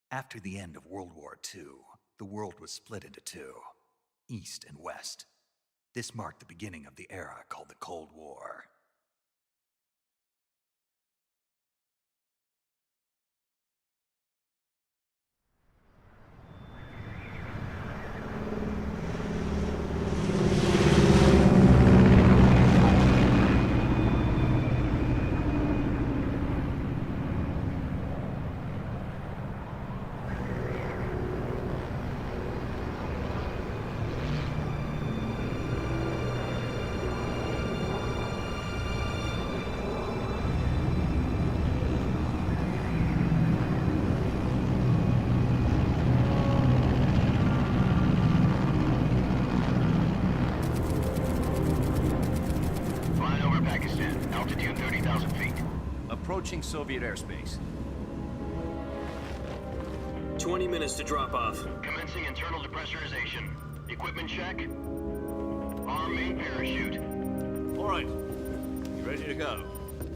After the end of World War II, the world was split into two, East and West. This marked the beginning of the era called the Cold War. Altitude 30,000 feet. Approaching Soviet airspace. 20 minutes to drop off. Commencing internal depressurization. Equipment check. Arm main parachute. All right. You ready to go?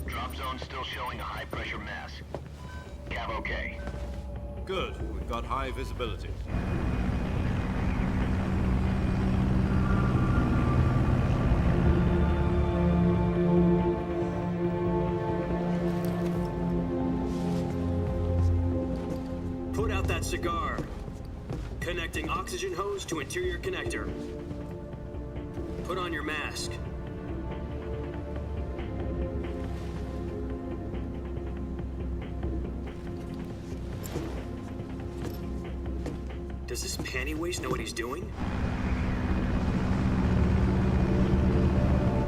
Drop zone still showing a high pressure mass. Cav okay. Good. We've got high visibility. Put out that cigar. Connecting oxygen hose to interior connector. Put on your mask. Does this panty waste know what he's doing?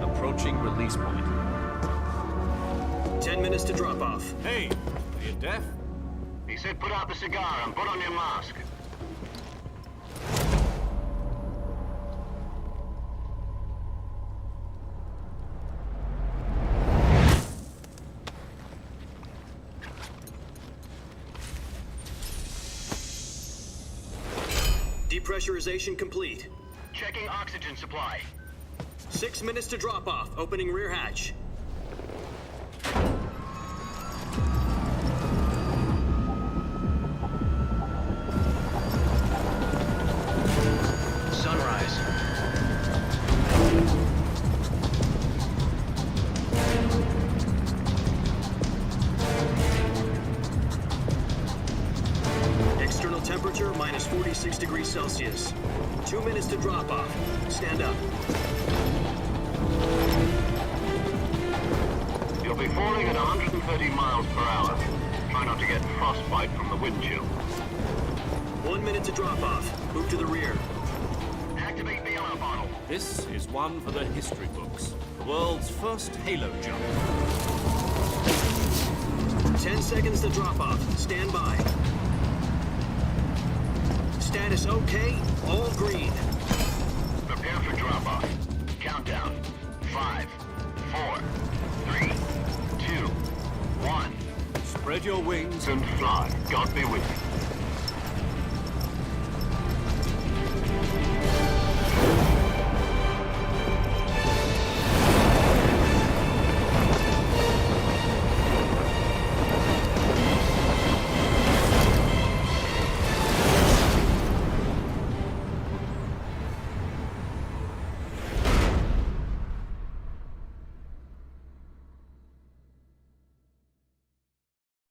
Approaching release point. 10 minutes to drop off. Hey, are you deaf? He said put out the cigar and put on your mask. Depressurization complete. Checking oxygen supply. 6 minutes to drop off. Opening rear hatch. Sunrise. External temperature minus 46 degrees Celsius. 2 minutes to drop off. Stand up. You'll be falling at 130 miles per hour. Try not to get frostbite from the wind chill. 1 minute to drop off. Move to the rear. Activate the yellow bottle. This is one for the history books. The world's first halo jump. 10 seconds to drop off. Stand by. Status okay. All green. Prepare for drop-off. Countdown. 5, 4, 3, 2, 1. Spread your wings And fly. God be with you.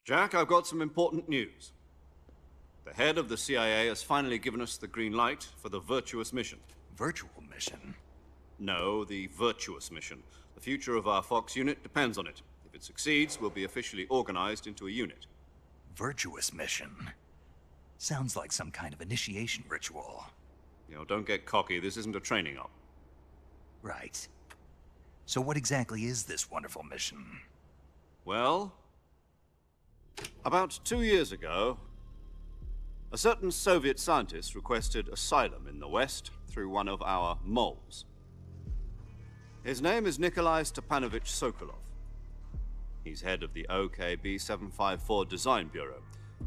Jack, I've got some important news. The head of the CIA has finally given us the green light for the virtuous mission. Virtual mission? No, the virtuous mission. The future of our Fox unit depends on it. If it succeeds, we'll be officially organized into a unit. Virtuous mission? Sounds like some kind of initiation ritual. You know, don't get cocky. This isn't a training op. Right. So what exactly is this wonderful mission? Well, about 2 years ago, a certain Soviet scientist requested asylum in the West through one of our moles. His name is Nikolai Stepanovich Sokolov. He's head of the OKB 754 Design Bureau,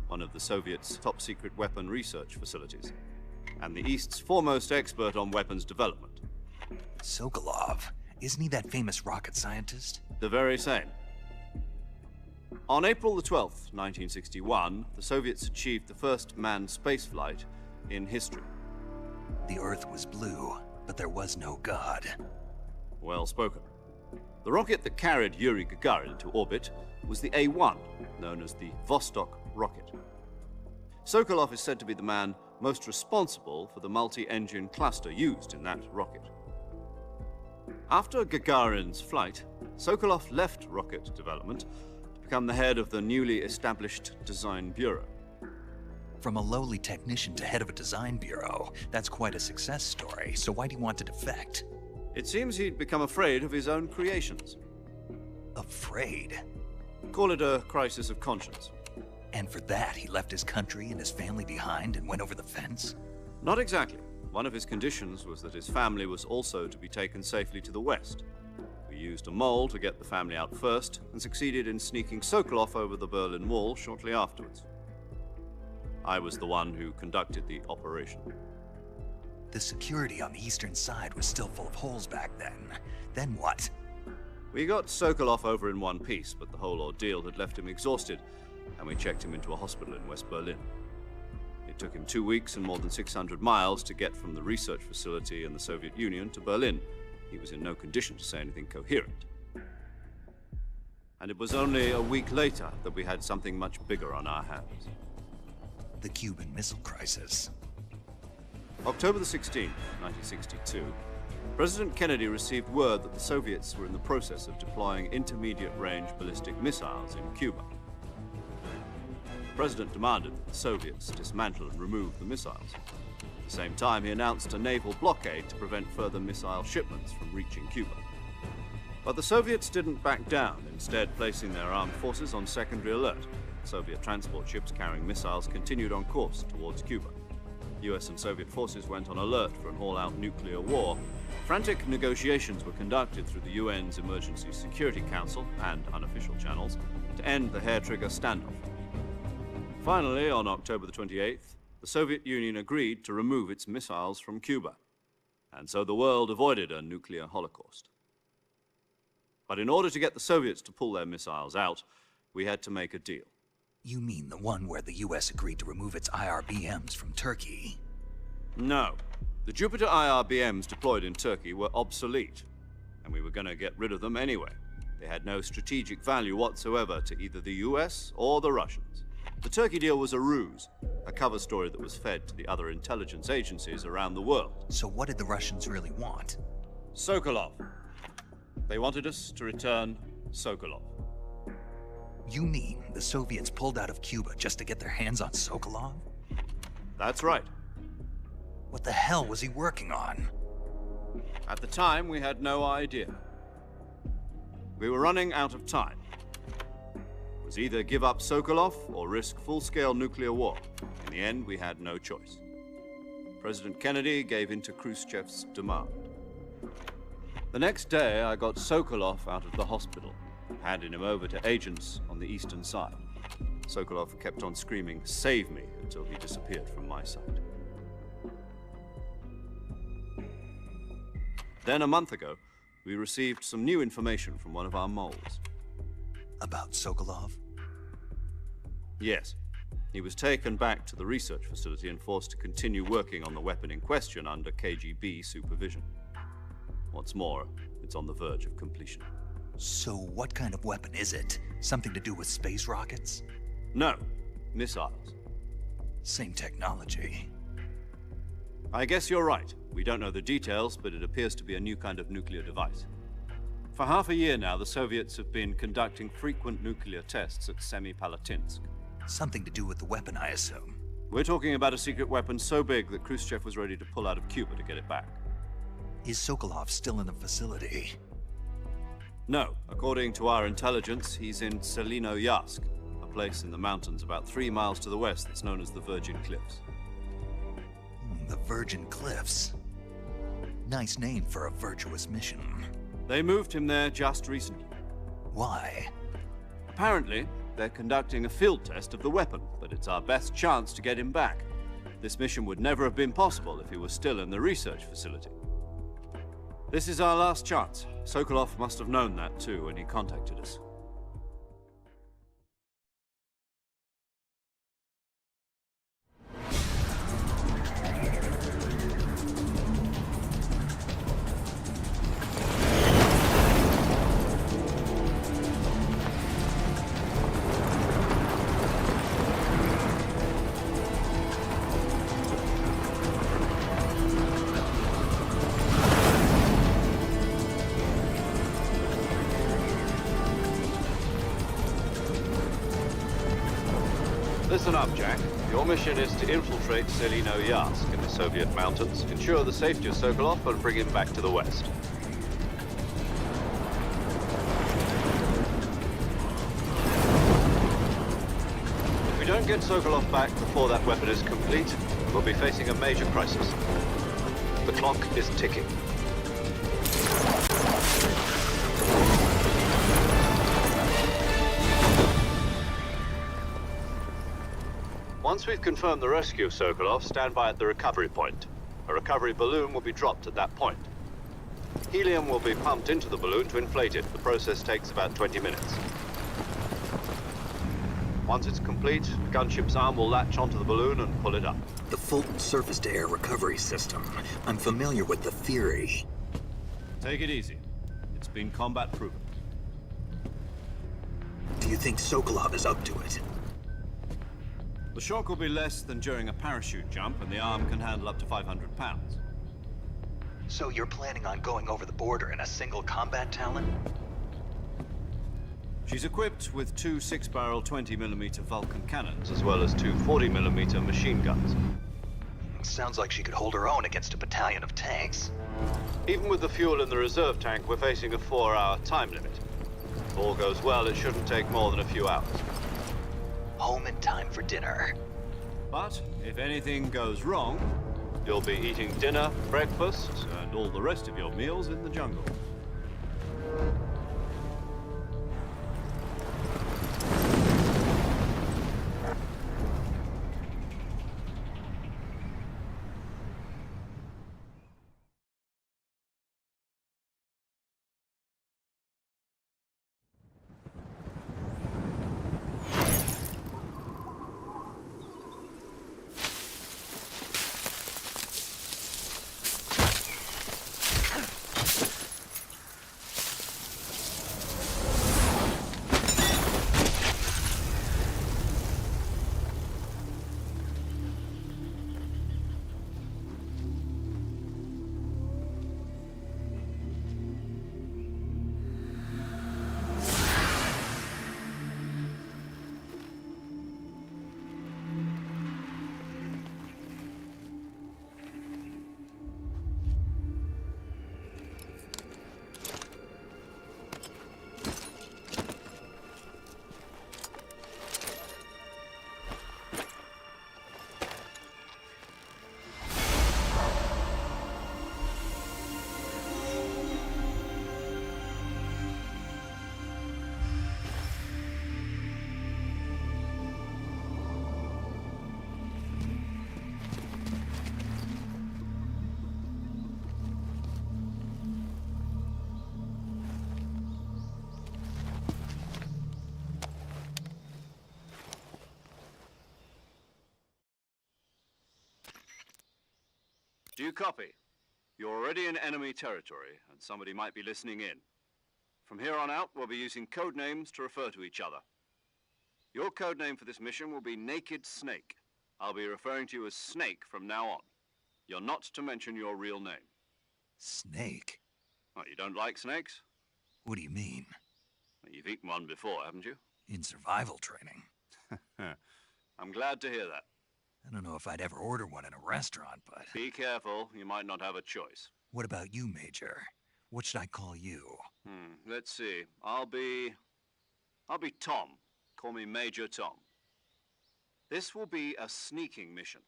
one of the Soviets' top-secret weapon research facilities, and the East's foremost expert on weapons development. Sokolov? Isn't he that famous rocket scientist? The very same. On April the 12th, 1961, the Soviets achieved the first manned spaceflight in history. The Earth was blue, but there was no God. Well spoken. The rocket that carried Yuri Gagarin into orbit was the A-1, known as the Vostok rocket. Sokolov is said to be the man most responsible for the multi-engine cluster used in that rocket. After Gagarin's flight, Sokolov left rocket development to become the head of the newly established Design Bureau. From a lowly technician to head of a design bureau, that's quite a success story, so why do you want to defect? It seems he'd become afraid of his own creations. Afraid? Call it a crisis of conscience. And for that, he left his country and his family behind and went over the fence? Not exactly. One of his conditions was that his family was also to be taken safely to the west. We used a mole to get the family out first and succeeded in sneaking Sokolov over the Berlin Wall shortly afterwards. I was the one who conducted the operation. The security on the eastern side was still full of holes back then. Then what? We got Sokolov over in one piece, but the whole ordeal had left him exhausted, and we checked him into a hospital in West Berlin. It took him 2 weeks and more than 600 miles to get from the research facility in the Soviet Union to Berlin. He was in no condition to say anything coherent. And it was only a week later that we had something much bigger on our hands. The Cuban Missile Crisis. October the 16th, 1962, President Kennedy received word that the Soviets were in the process of deploying intermediate-range ballistic missiles in Cuba. The President demanded that the Soviets dismantle and remove the missiles. At the same time, he announced a naval blockade to prevent further missile shipments from reaching Cuba. But the Soviets didn't back down, instead placing their armed forces on secondary alert. Soviet transport ships carrying missiles continued on course towards Cuba. US and Soviet forces went on alert for an all-out nuclear war. Frantic negotiations were conducted through the UN's Emergency Security Council and unofficial channels to end the hair-trigger standoff. Finally, on October the 28th, the Soviet Union agreed to remove its missiles from Cuba, and so the world avoided a nuclear holocaust. But in order to get the Soviets to pull their missiles out, we had to make a deal. You mean the one where the US agreed to remove its IRBMs from Turkey? No. The Jupiter IRBMs deployed in Turkey were obsolete, and we were going to get rid of them anyway. They had no strategic value whatsoever to either the US or the Russians. The Turkey deal was a ruse, a cover story that was fed to the other intelligence agencies around the world. So what did the Russians really want? Sokolov. They wanted us to return Sokolov. You mean the Soviets pulled out of Cuba just to get their hands on Sokolov? That's right. What the hell was he working on? At the time, we had no idea. We were running out of time. It was either give up Sokolov or risk full-scale nuclear war. In the end, we had no choice. President Kennedy gave in to Khrushchev's demand. The next day, I got Sokolov out of the hospital, handing him over to agents on the eastern side. Sokolov kept on screaming, "Save me," until he disappeared from my sight. Then a month ago, we received some new information from one of our moles. About Sokolov? Yes. He was taken back to the research facility and forced to continue working on the weapon in question under KGB supervision. What's more, it's on the verge of completion. So what kind of weapon is it? Something to do with space rockets? No, missiles. Same technology. I guess you're right. We don't know the details, but it appears to be a new kind of nuclear device. For half a year now, the Soviets have been conducting frequent nuclear tests at Semipalatinsk. Something to do with the weapon, I assume. We're talking about a secret weapon so big that Khrushchev was ready to pull out of Cuba to get it back. Is Sokolov still in the facility? No. According to our intelligence, he's in Selinoyarsk, a place in the mountains about 3 miles to the west that's known as the Virgin Cliffs. The Virgin Cliffs. Nice name for a virtuous mission. They moved him there just recently. Why? Apparently, they're conducting a field test of the weapon, but it's our best chance to get him back. This mission would never have been possible if he was still in the research facility. This is our last chance. Sokolov must have known that too when he contacted us. Listen up, Jack. Your mission is to infiltrate Selino-Yarsk in the Soviet mountains, ensure the safety of Sokolov, and bring him back to the West. If we don't get Sokolov back before that weapon is complete, we'll be facing a major crisis. The clock is ticking. Once we've confirmed the rescue of Sokolov, stand by at the recovery point. A recovery balloon will be dropped at that point. Helium will be pumped into the balloon to inflate it. The process takes about 20 minutes. Once it's complete, the gunship's arm will latch onto the balloon and pull it up. The Fulton surface-to-air recovery system. I'm familiar with the theory. Take it easy. It's been combat-proven. Do you think Sokolov is up to it? The shock will be less than during a parachute jump, and the arm can handle up to 500 pounds. So you're planning on going over the border in a single combat Talon? She's equipped with two 6-barrel 20mm Vulcan cannons, as well as two 40mm machine guns. Sounds like she could hold her own against a battalion of tanks. Even with the fuel in the reserve tank, we're facing a 4-hour time limit. If all goes well, it shouldn't take more than a few hours. Home in time for dinner. But if anything goes wrong, you'll be eating dinner, breakfast, and all the rest of your meals in the jungle. Do you copy? You're already in enemy territory, and somebody might be listening in. From here on out, we'll be using code names to refer to each other. Your code name for this mission will be Naked Snake. I'll be referring to you as Snake from now on. You're not to mention your real name. Snake? What, you don't like snakes? What do you mean? Well, you've eaten one before, haven't you? In survival training. I'm glad to hear that. I don't know if I'd ever order one in a restaurant, but... Be careful, you might not have a choice. What about you, Major? What should I call you? Let's see. I'll be Tom. Call me Major Tom. This will be a sneaking mission.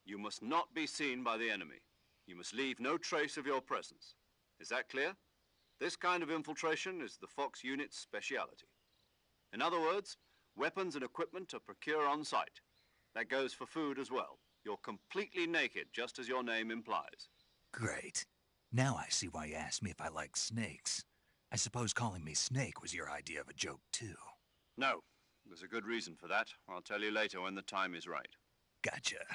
You must not be seen by the enemy. You must leave no trace of your presence. Is that clear? This kind of infiltration is the Fox unit's speciality. In other words, weapons and equipment are procured on site. That goes for food as well. You're completely naked, just as your name implies. Great. Now I see why you asked me if I like snakes. I suppose calling me Snake was your idea of a joke, too. No. There's a good reason for that. I'll tell you later when the time is right. Gotcha.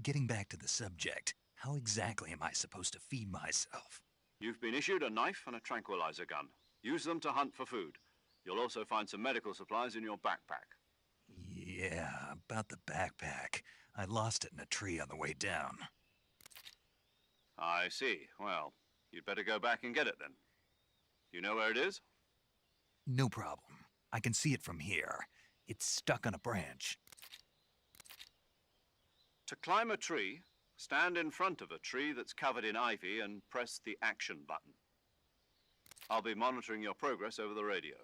Getting back to the subject, how exactly am I supposed to feed myself? You've been issued a knife and a tranquilizer gun. Use them to hunt for food. You'll also find some medical supplies in your backpack. Yeah, about the backpack. I lost it in a tree on the way down. I see. Well, you'd better go back and get it then. You know where it is? No problem. I can see it from here. It's stuck on a branch. To climb a tree, stand in front of a tree that's covered in ivy and press the action button. I'll be monitoring your progress over the radio.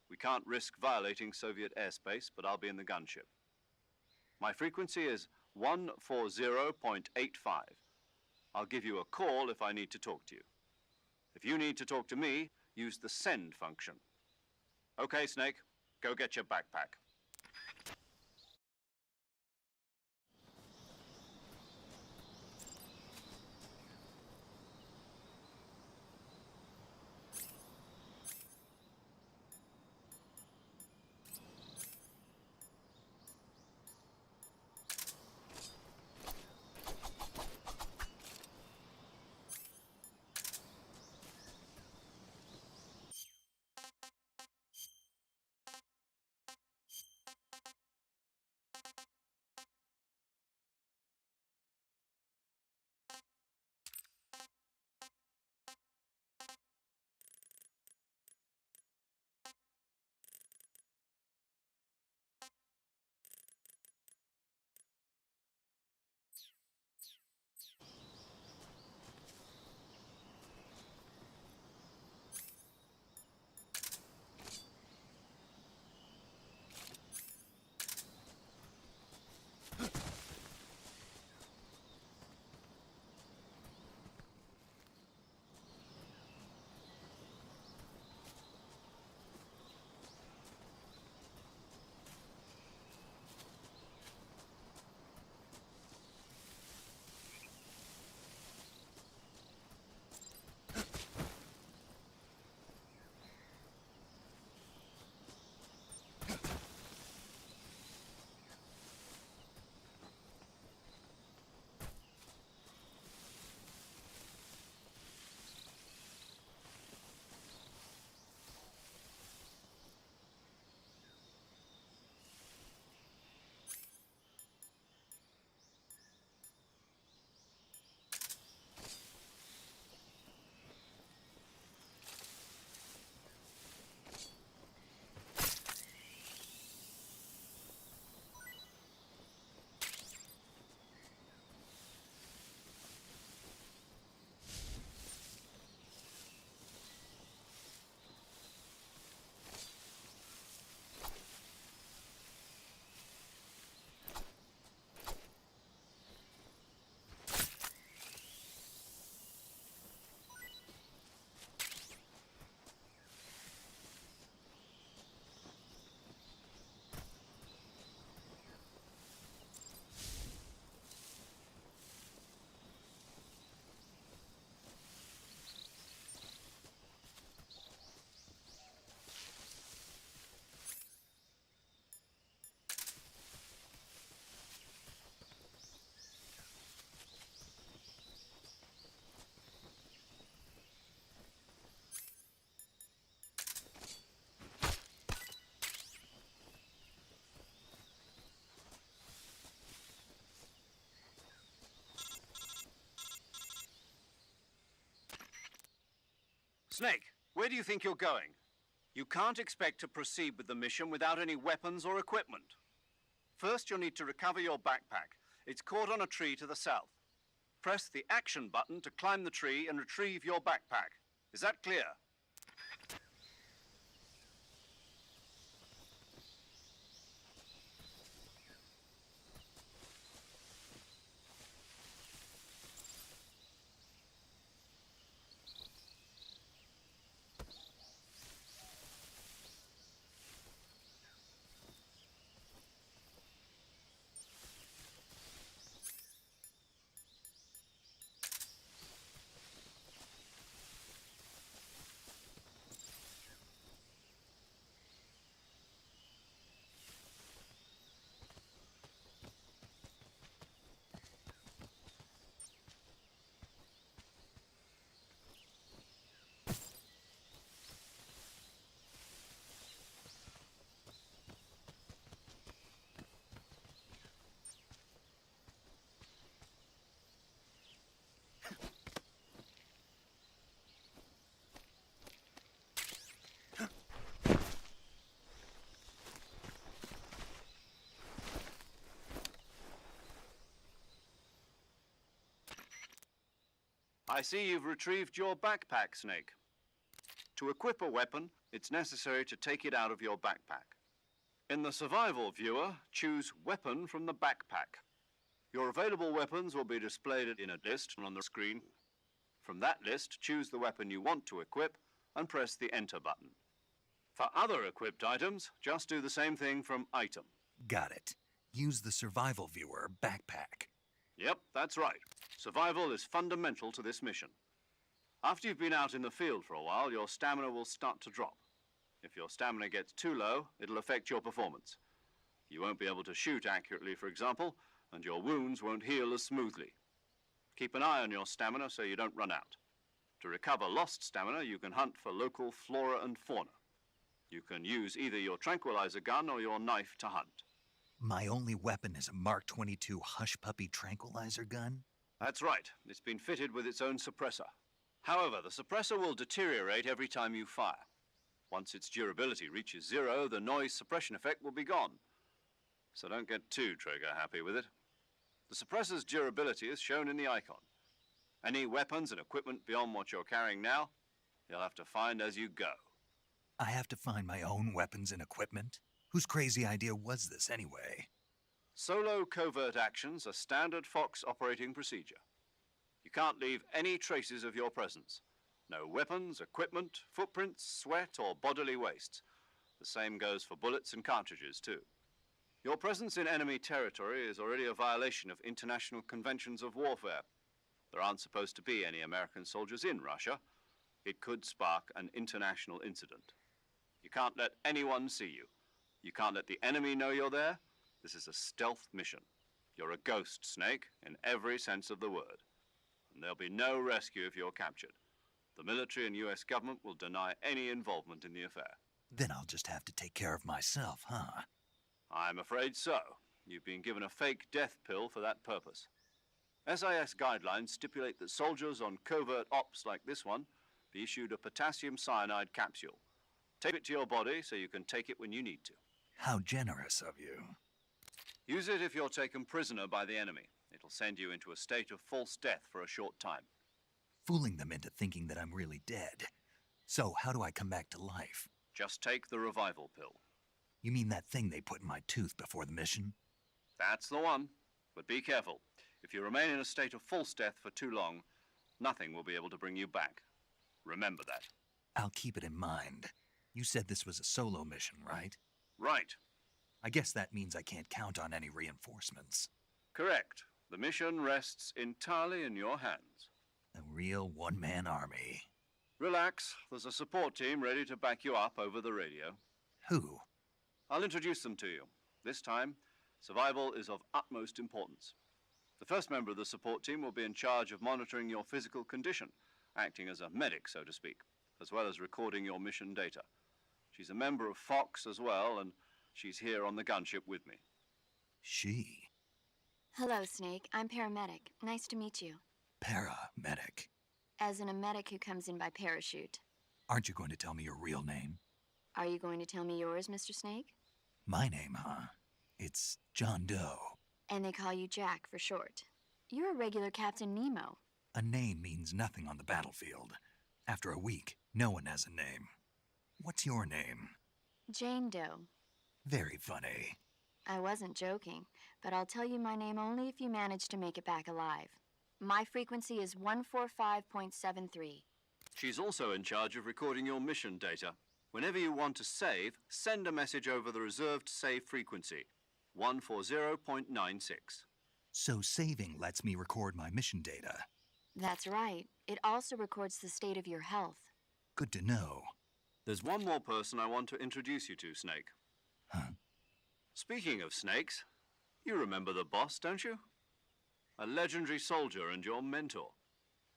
We can't risk violating Soviet airspace, but I'll be in the gunship. My frequency is 140.85. I'll give you a call if I need to talk to you. If you need to talk to me, use the send function. Okay, Snake, go get your backpack. Snake, where do you think you're going? You can't expect to proceed with the mission without any weapons or equipment. First, you'll need to recover your backpack. It's caught on a tree to the south. Press the action button to climb the tree and retrieve your backpack. Is that clear? I see you've retrieved your backpack, Snake. To equip a weapon, it's necessary to take it out of your backpack. In the survival viewer, choose Weapon from the backpack. Your available weapons will be displayed in a list on the screen. From that list, choose the weapon you want to equip and press the Enter button. For other equipped items, just do the same thing from Item. Got it. Use the survival viewer backpack. Yep, that's right. Survival is fundamental to this mission. After you've been out in the field for a while, your stamina will start to drop. If your stamina gets too low, it'll affect your performance. You won't be able to shoot accurately, for example, and your wounds won't heal as smoothly. Keep an eye on your stamina so you don't run out. To recover lost stamina, you can hunt for local flora and fauna. You can use either your tranquilizer gun or your knife to hunt. My only weapon is a Mark 22 Hush Puppy tranquilizer gun? That's right. It's been fitted with its own suppressor. However, the suppressor will deteriorate every time you fire. Once its durability reaches 0, the noise suppression effect will be gone. So don't get too trigger-happy with it. The suppressor's durability is shown in the icon. Any weapons and equipment beyond what you're carrying now, you'll have to find as you go. I have to find my own weapons and equipment? Whose crazy idea was this anyway? Solo covert actions are standard Fox operating procedure. You can't leave any traces of your presence. No weapons, equipment, footprints, sweat, or bodily waste. The same goes for bullets and cartridges, too. Your presence in enemy territory is already a violation of international conventions of warfare. There aren't supposed to be any American soldiers in Russia. It could spark an international incident. You can't let anyone see you. You can't let the enemy know you're there. This is a stealth mission. You're a ghost, Snake, in every sense of the word. And there'll be no rescue if you're captured. The military and US government will deny any involvement in the affair. Then I'll just have to take care of myself, huh? I'm afraid so. You've been given a fake death pill for that purpose. SIS guidelines stipulate that soldiers on covert ops like this one be issued a potassium cyanide capsule. Tape it to your body so you can take it when you need to. How generous of you. Use it if you're taken prisoner by the enemy. It'll send you into a state of false death for a short time. Fooling them into thinking that I'm really dead. So how do I come back to life? Just take the revival pill. You mean that thing they put in my tooth before the mission? That's the one. But be careful. If you remain in a state of false death for too long, nothing will be able to bring you back. Remember that. I'll keep it in mind. You said this was a solo mission, right? Right. I guess that means I can't count on any reinforcements. Correct. The mission rests entirely in your hands. A real one-man army. Relax. There's a support team ready to back you up over the radio. Who? I'll introduce them to you. This time, survival is of utmost importance. The first member of the support team will be in charge of monitoring your physical condition, acting as a medic, so to speak, as well as recording your mission data. She's a member of Fox as well, and she's here on the gunship with me. She? Hello, Snake. I'm paramedic. Nice to meet you. Paramedic. As in a medic who comes in by parachute. Aren't you going to tell me your real name? Are you going to tell me yours, Mr. Snake? My name, huh? It's John Doe. And they call you Jack for short. You're a regular Captain Nemo. A name means nothing on the battlefield. After a week, no one has a name. What's your name? Jane Doe. Very funny. I wasn't joking, but I'll tell you my name only if you manage to make it back alive. My frequency is 145.73. She's also in charge of recording your mission data. Whenever you want to save, send a message over the reserved save frequency, 140.96. So saving lets me record my mission data. That's right. It also records the state of your health. Good to know. There's one more person I want to introduce you to, Snake. Huh? Speaking of snakes, you remember the boss, don't you? A legendary soldier and your mentor.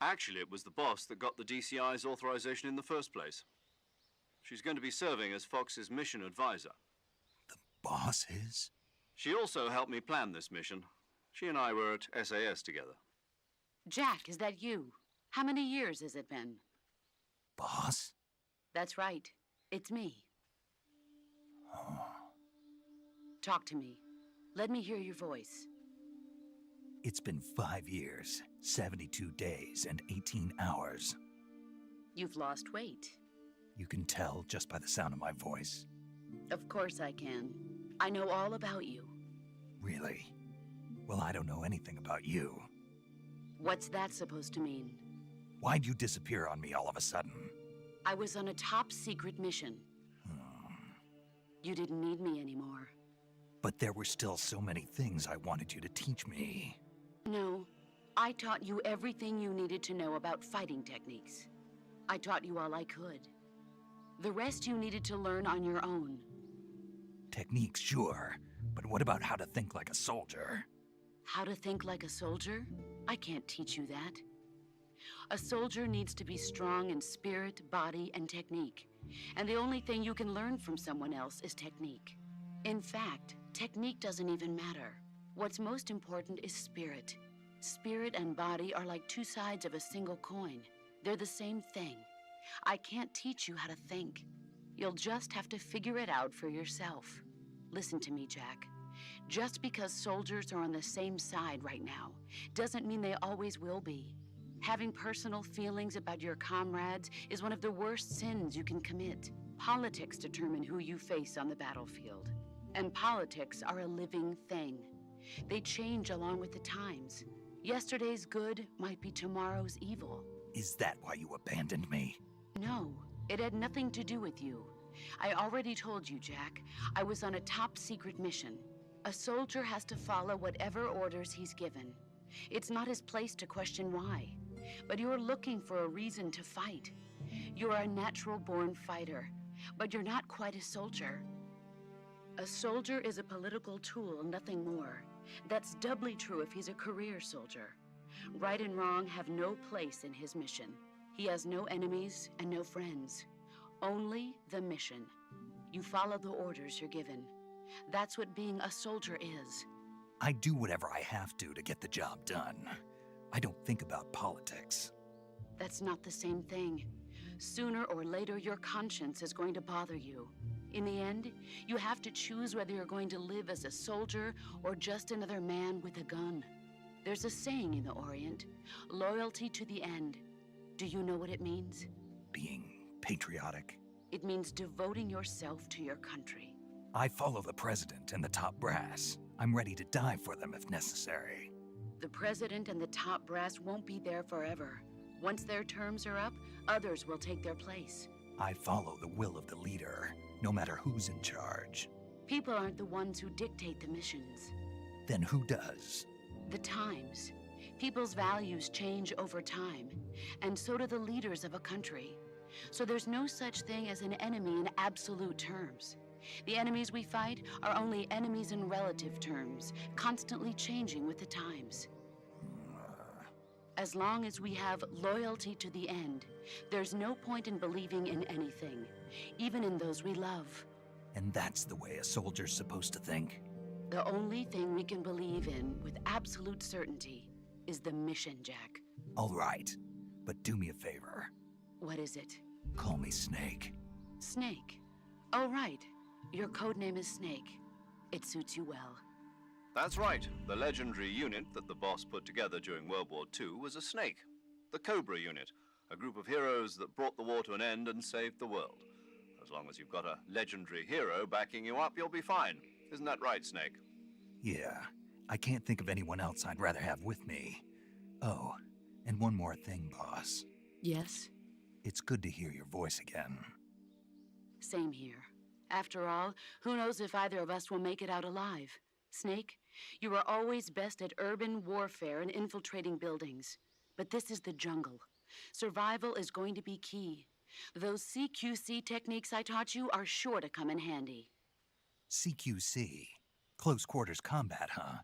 Actually, it was the boss that got the DCI's authorization in the first place. She's going to be serving as Fox's mission advisor. The boss is? She also helped me plan this mission. She and I were at SAS together. Jack, is that you? How many years has it been? Boss? That's right. It's me. Talk to me. Let me hear your voice. It's been 5 years, 72 days, and 18 hours. You've lost weight. You can tell just by the sound of my voice. Of course I can. I know all about you. Really? Well, I don't know anything about you. What's that supposed to mean? Why'd you disappear on me all of a sudden? I was on a top-secret mission. You didn't need me anymore. But there were still so many things I wanted you to teach me. No, I taught you everything you needed to know about fighting techniques. I taught you all I could. The rest you needed to learn on your own. Techniques, sure. But what about how to think like a soldier? How to think like a soldier? I can't teach you that. A soldier needs to be strong in spirit, body, and technique. And the only thing you can learn from someone else is technique. In fact, technique doesn't even matter. What's most important is spirit. Spirit and body are like two sides of a single coin. They're the same thing. I can't teach you how to think. You'll just have to figure it out for yourself. Listen to me, Jack. Just because soldiers are on the same side right now doesn't mean they always will be. Having personal feelings about your comrades is one of the worst sins you can commit. Politics determine who you face on the battlefield. And politics are a living thing. They change along with the times. Yesterday's good might be tomorrow's evil. Is that why you abandoned me? No, it had nothing to do with you. I already told you, Jack. I was on a top-secret mission. A soldier has to follow whatever orders he's given. It's not his place to question why. But you're looking for a reason to fight. You're a natural-born fighter, but you're not quite a soldier. A soldier is a political tool, nothing more. That's doubly true if he's a career soldier. Right and wrong have no place in his mission. He has no enemies and no friends. Only the mission. You follow the orders you're given. That's what being a soldier is. I do whatever I have to get the job done. I don't think about politics. That's not the same thing. Sooner or later, your conscience is going to bother you. In the end, you have to choose whether you're going to live as a soldier or just another man with a gun. There's a saying in the Orient, loyalty to the end. Do you know what it means? Being patriotic. It means devoting yourself to your country. I follow the president and the top brass. I'm ready to die for them if necessary. The president and the top brass won't be there forever. Once their terms are up, others will take their place. I follow the will of the leader, no matter who's in charge. People aren't the ones who dictate the missions. Then who does? The times. People's values change over time, and so do the leaders of a country. So there's no such thing as an enemy in absolute terms. The enemies we fight are only enemies in relative terms, constantly changing with the times. As long as we have loyalty to the end, there's no point in believing in anything, even in those we love. And that's the way a soldier's supposed to think? The only thing we can believe in with absolute certainty is the mission, Jack. All right, but do me a favor. What is it? Call me Snake. Snake. Oh, right. Your codename is Snake. It suits you well. That's right. The legendary unit that the boss put together during World War II was a snake. The Cobra unit, a group of heroes that brought the war to an end and saved the world. As long as you've got a legendary hero backing you up, you'll be fine. Isn't that right, Snake? Yeah, I can't think of anyone else I'd rather have with me. Oh, and one more thing, boss. Yes? It's good to hear your voice again. Same here. After all, who knows if either of us will make it out alive? Snake, you are always best at urban warfare and infiltrating buildings. But this is the jungle. Survival is going to be key. Those CQC techniques I taught you are sure to come in handy. CQC? Close quarters combat, huh?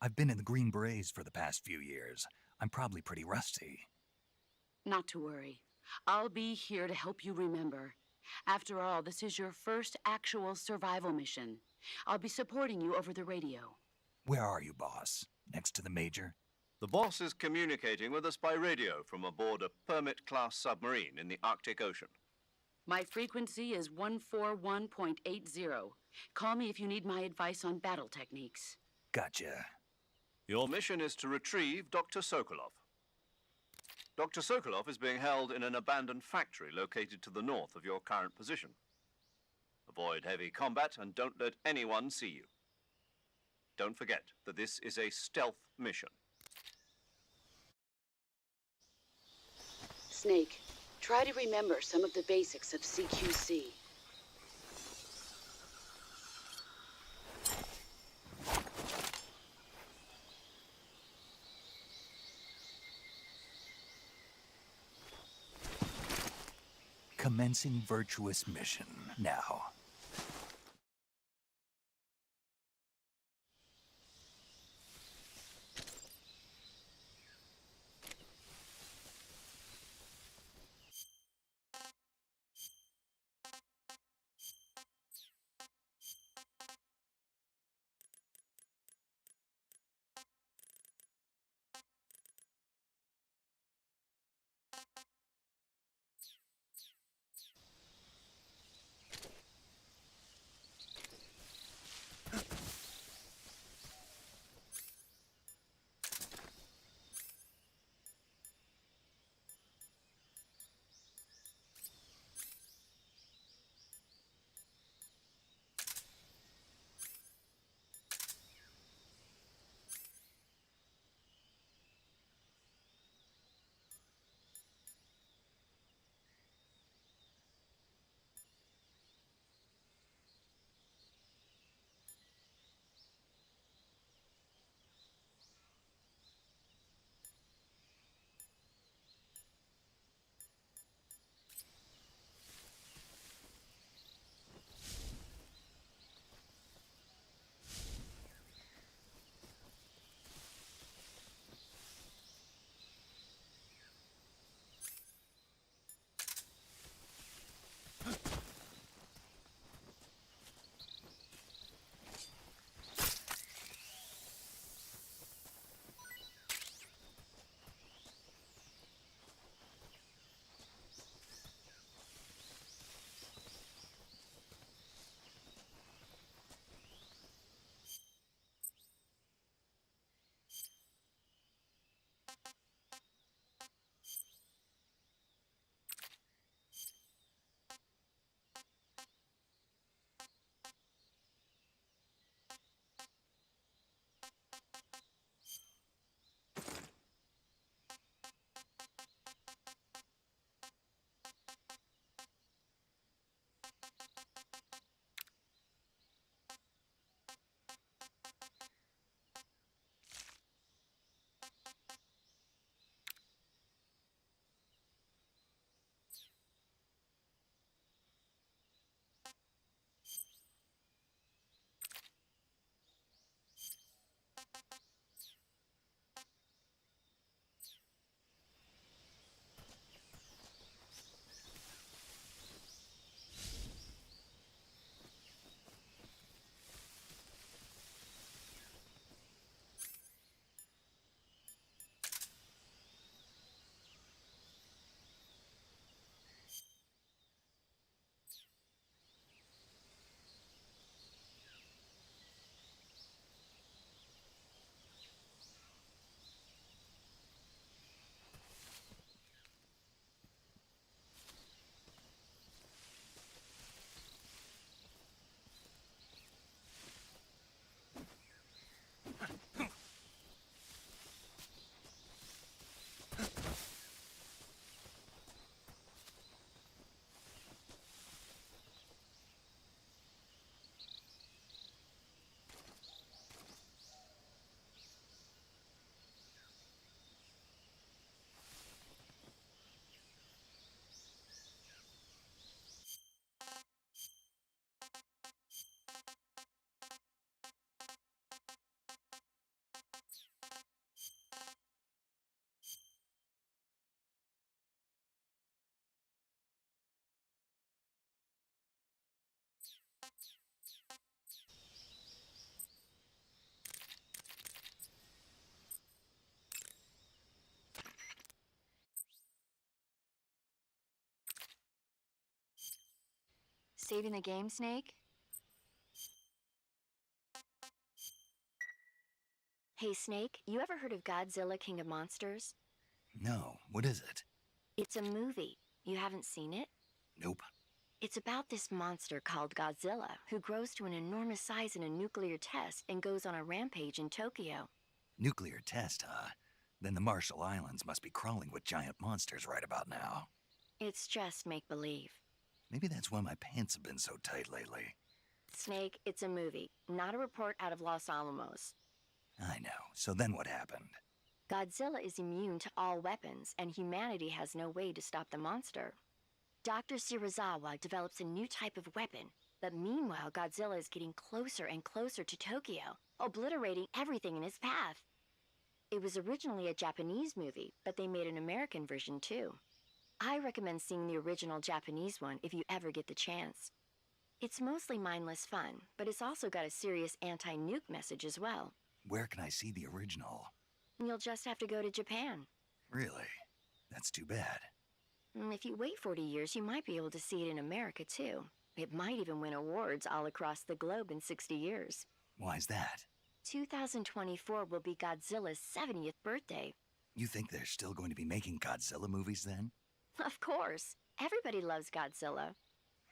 I've been in the Green Berets for the past few years. I'm probably pretty rusty. Not to worry. I'll be here to help you remember. After all, this is your first actual survival mission. I'll be supporting you over the radio. Where are you, boss? Next to the Major? The boss is communicating with us by radio from aboard a Permit-class submarine in the Arctic Ocean. My frequency is 141.80. Call me if you need my advice on battle techniques. Gotcha. Your mission is to retrieve Dr. Sokolov. Dr. Sokolov is being held in an abandoned factory located to the north of your current position. Avoid heavy combat and don't let anyone see you. Don't forget that this is a stealth mission. Snake, try to remember some of the basics of CQC. Commencing virtuous mission now. Saving the game, Snake? Hey, Snake, you ever heard of Godzilla, King of Monsters? No, what is it? It's a movie. You haven't seen it? Nope. It's about this monster called Godzilla, who grows to an enormous size in a nuclear test and goes on a rampage in Tokyo. Nuclear test, huh? Then the Marshall Islands must be crawling with giant monsters right about now. It's just make-believe. Maybe that's why my pants have been so tight lately. Snake, it's a movie, not a report out of Los Alamos. I know. So then what happened? Godzilla is immune to all weapons, and humanity has no way to stop the monster. Dr. Shirazawa develops a new type of weapon, but meanwhile Godzilla is getting closer and closer to Tokyo, obliterating everything in his path. It was originally a Japanese movie, but they made an American version too. I recommend seeing the original Japanese one if you ever get the chance. It's mostly mindless fun, but it's also got a serious anti-nuke message as well. Where can I see the original? You'll just have to go to Japan. Really? That's too bad. If you wait 40 years, you might be able to see it in America too. It might even win awards all across the globe in 60 years. Why's that? 2024 will be Godzilla's 70th birthday. You think they're still going to be making Godzilla movies then? Of course. Everybody loves Godzilla.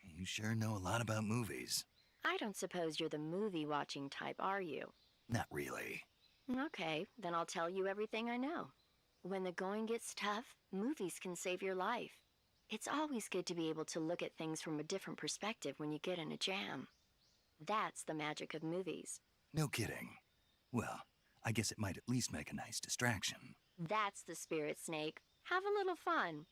You sure know a lot about movies. I don't suppose you're the movie-watching type, are you? Not really. Okay, then I'll tell you everything I know. When the going gets tough, movies can save your life. It's always good to be able to look at things from a different perspective when you get in a jam. That's the magic of movies. No kidding. Well, I guess it might at least make a nice distraction. That's the spirit, Snake. Have a little fun.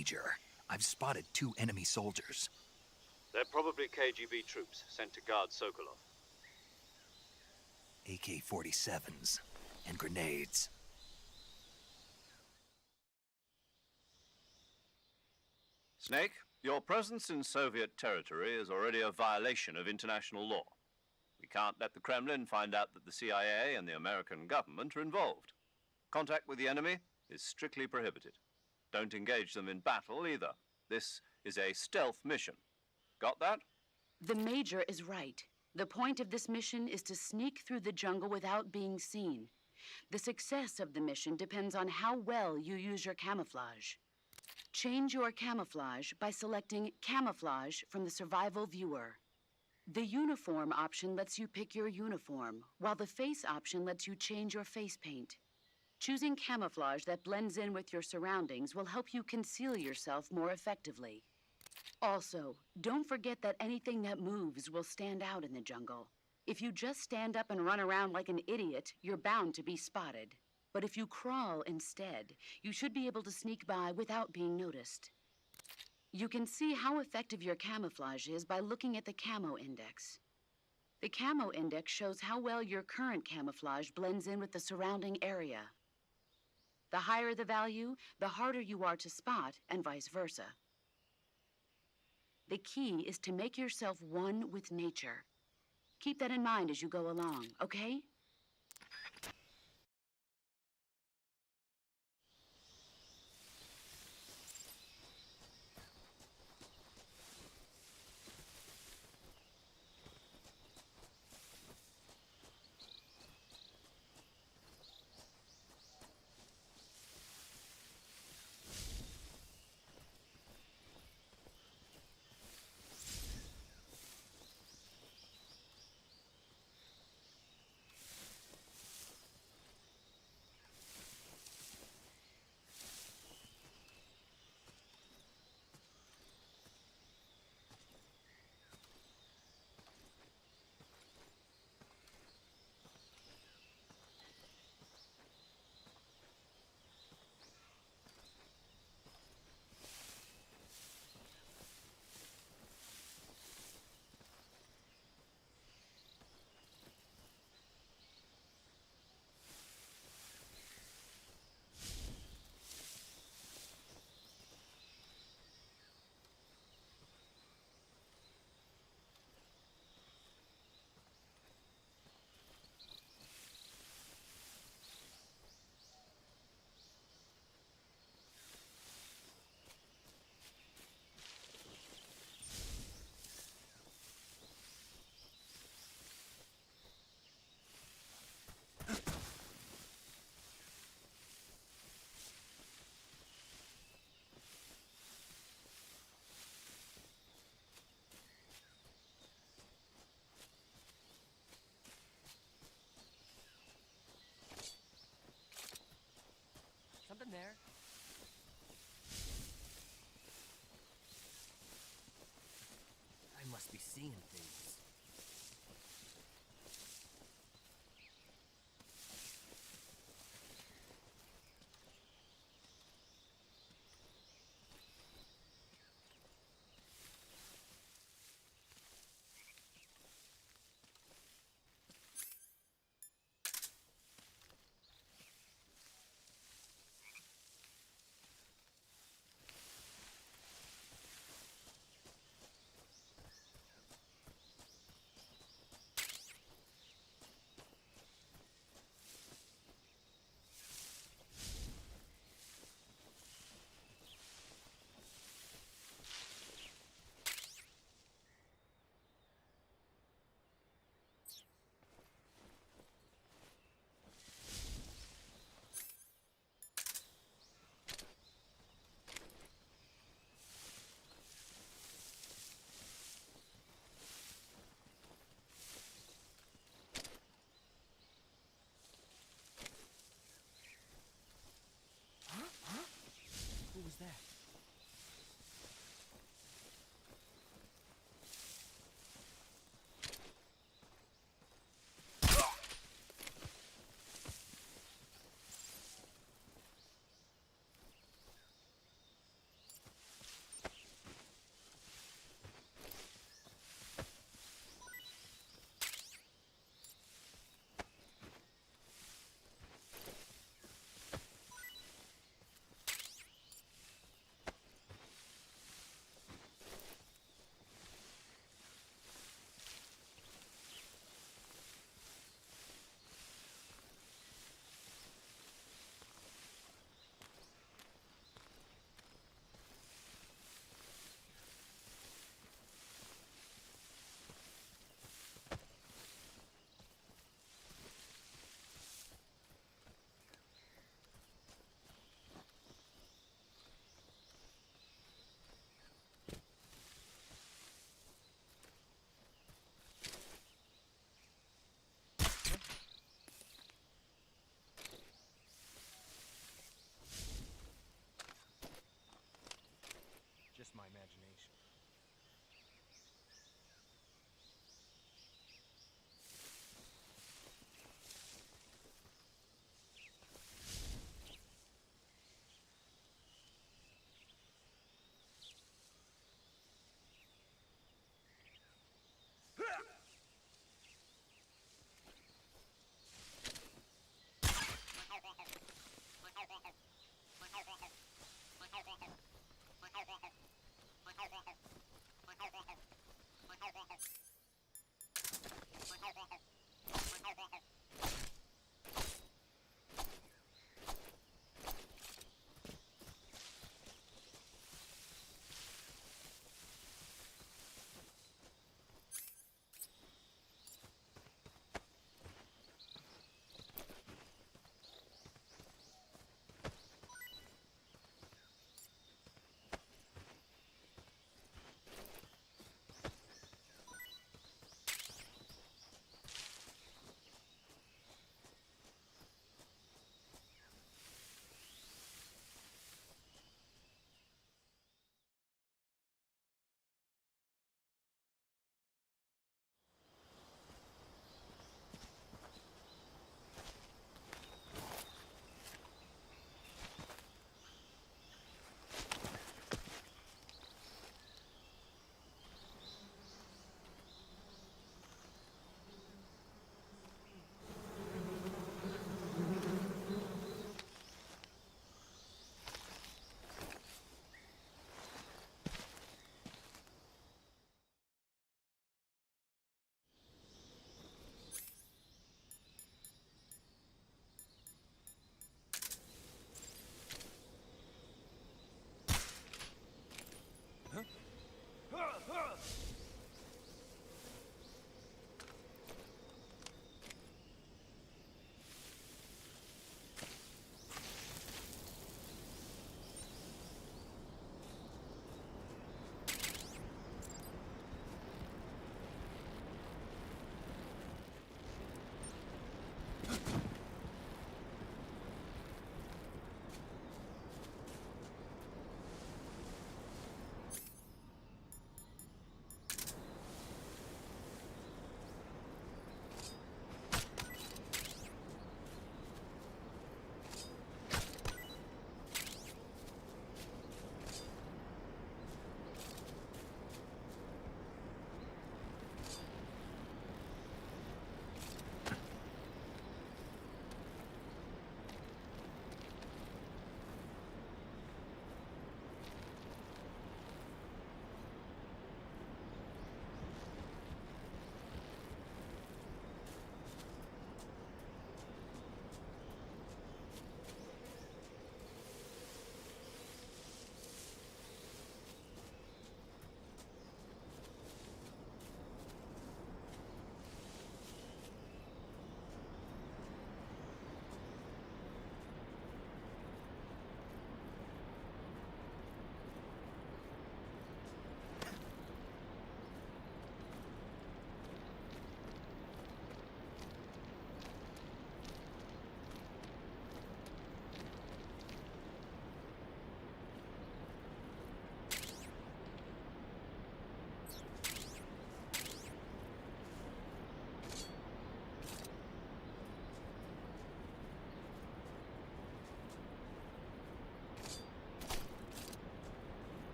Major. I've spotted 2 enemy soldiers. They're probably KGB troops sent to guard Sokolov. AK-47s and grenades. Snake, your presence in Soviet territory is already a violation of international law. We can't let the Kremlin find out that the CIA and the American government are involved. Contact with the enemy is strictly prohibited. Don't engage them in battle either. This is a stealth mission. Got that? The Major is right. The point of this mission is to sneak through the jungle without being seen. The success of the mission depends on how well you use your camouflage. Change your camouflage by selecting Camouflage from the Survival Viewer. The Uniform option lets you pick your uniform, while the Face option lets you change your face paint. Choosing camouflage that blends in with your surroundings will help you conceal yourself more effectively. Also, don't forget that anything that moves will stand out in the jungle. If you just stand up and run around like an idiot, you're bound to be spotted. But if you crawl instead, you should be able to sneak by without being noticed. You can see how effective your camouflage is by looking at the Camo Index. The Camo Index shows how well your current camouflage blends in with the surrounding area. The higher the value, the harder you are to spot, and vice versa. The key is to make yourself one with nature. Keep that in mind as you go along, okay? Something there? I must be seeing things.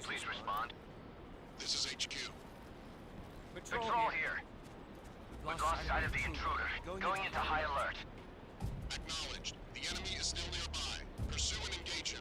Please respond. This is HQ. Patrol here. We've lost sight of the intruder. Going into high alert. Acknowledged. The enemy is still nearby. Pursue and engage him.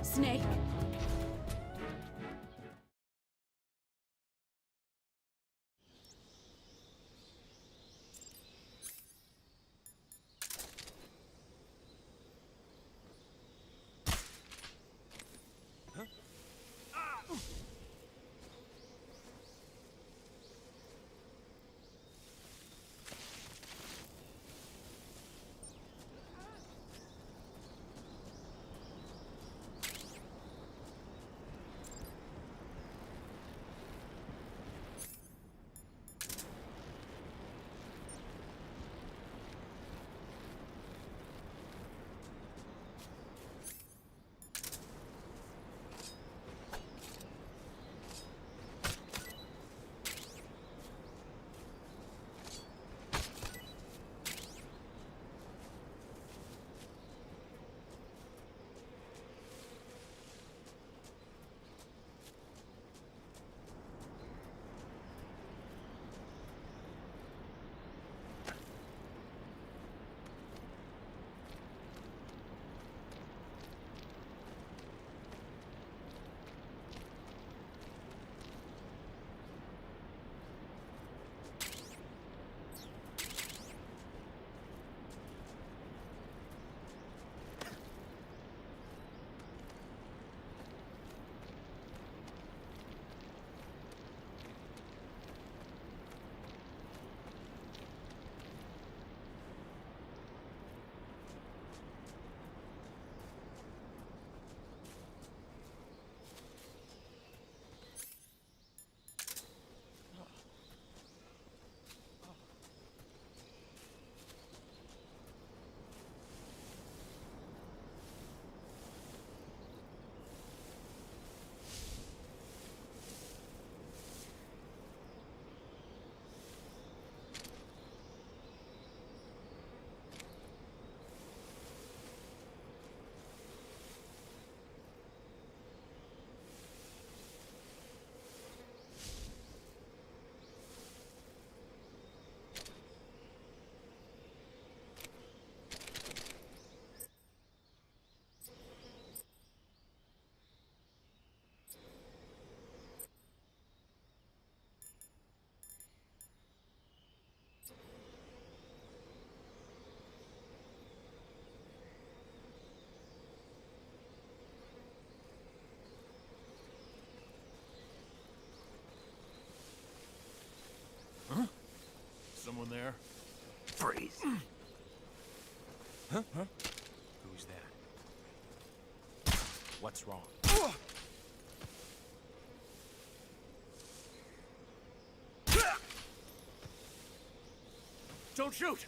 Snake. Someone there? Freeze. Huh? Who's that? What's wrong? Don't shoot!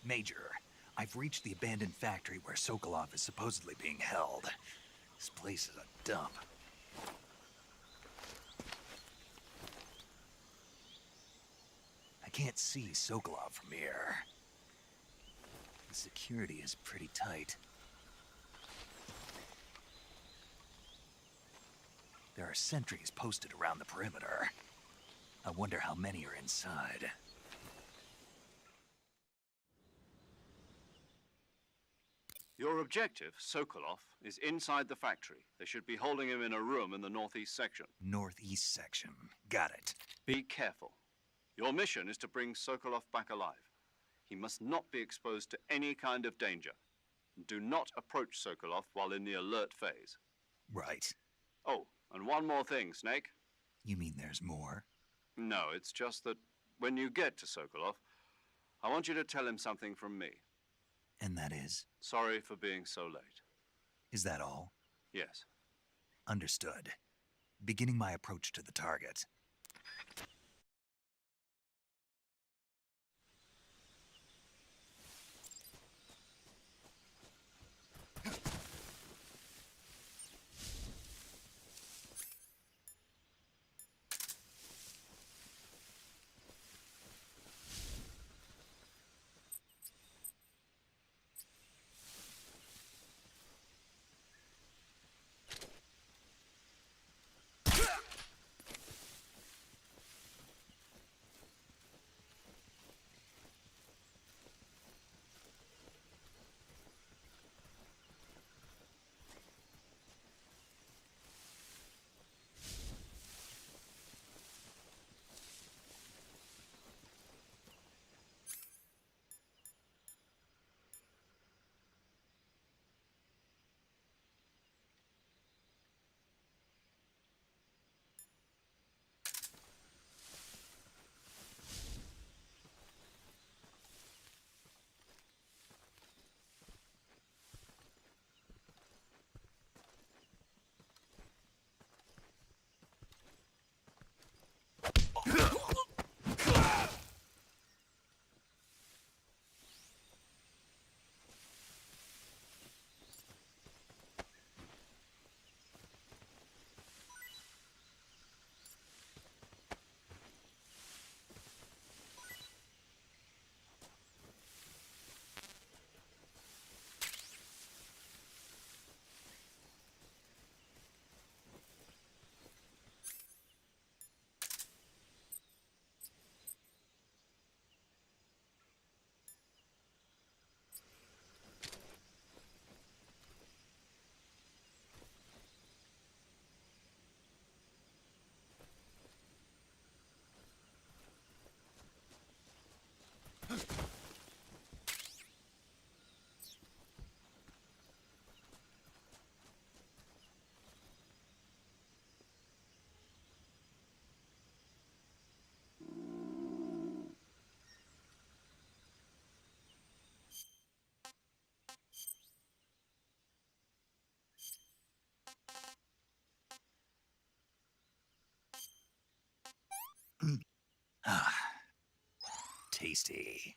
Major, I've reached the abandoned factory where Sokolov is supposedly being held. This place is a dump. I can't see Sokolov from here. The security is pretty tight. There are sentries posted around the perimeter. I wonder how many are inside. Your objective, Sokolov, is inside the factory. They should be holding him in a room in the northeast section. Northeast section. Got it. Be careful. Your mission is to bring Sokolov back alive. He must not be exposed to any kind of danger. Do not approach Sokolov while in the alert phase. Right. Oh, and one more thing, Snake. You mean there's more? No, it's just that when you get to Sokolov, I want you to tell him something from me. And that is? Sorry for being so late. Is that all? Yes. Understood. Beginning my approach to the target. Ah, tasty.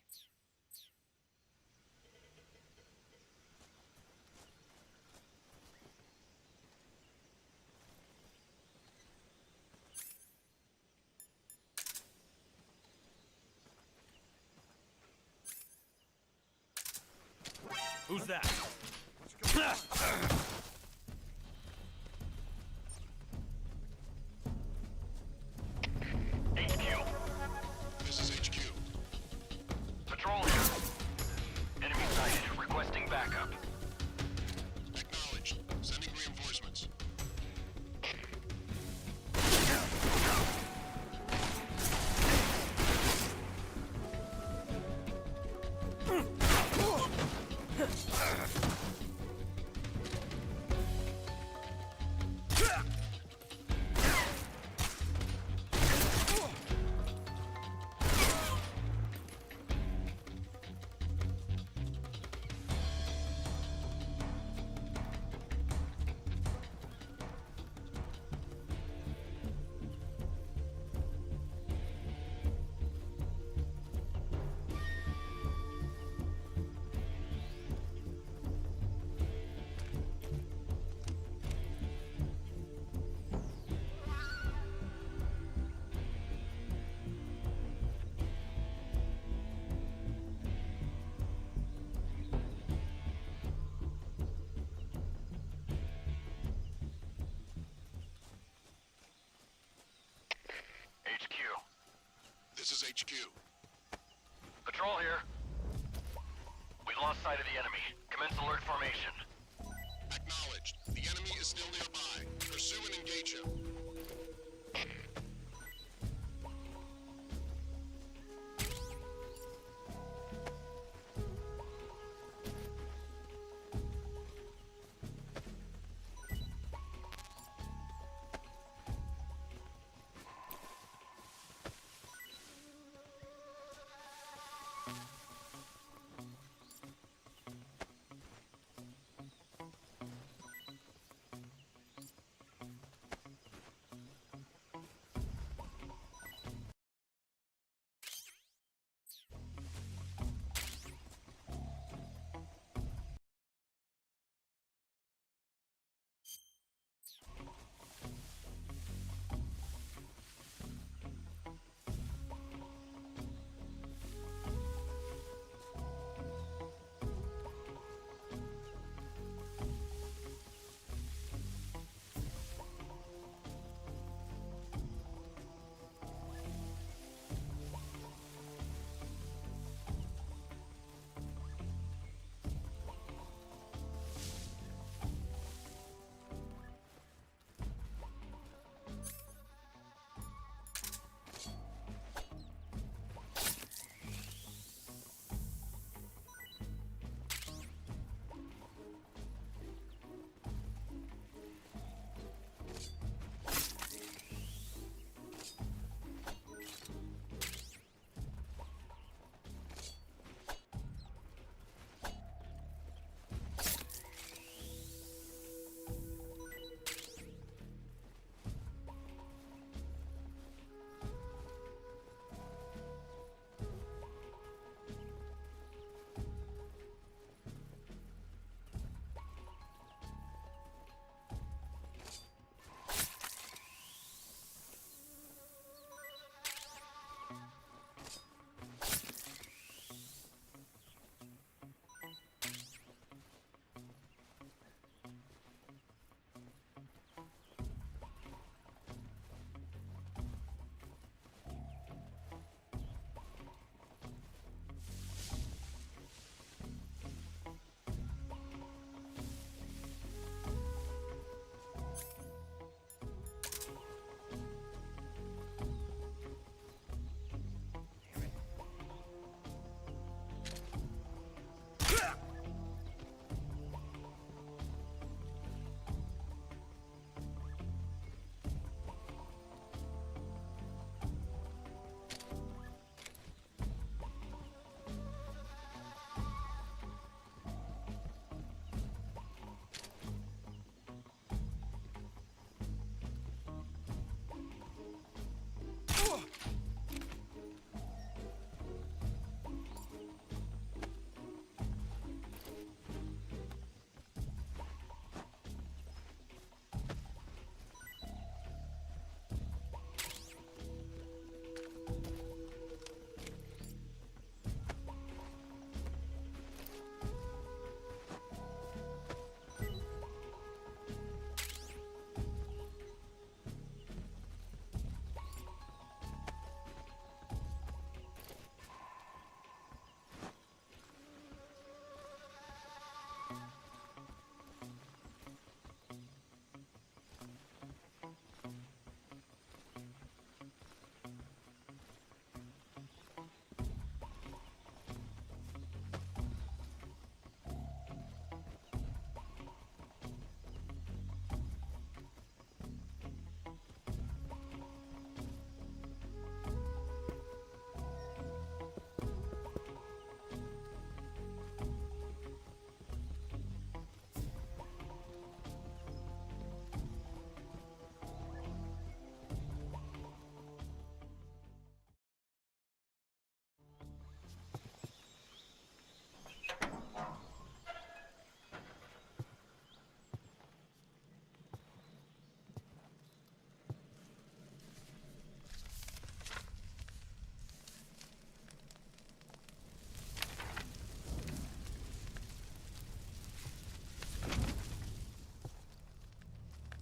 Who's that? HQ. This is HQ. Patrol here. Enemy sighted. Requesting backup. Acknowledged. Sending reinforcements. HQ. This is HQ. Patrol here. We've lost sight of the enemy. Commence alert formation. Acknowledged. The enemy is still nearby. Pursue and engage him.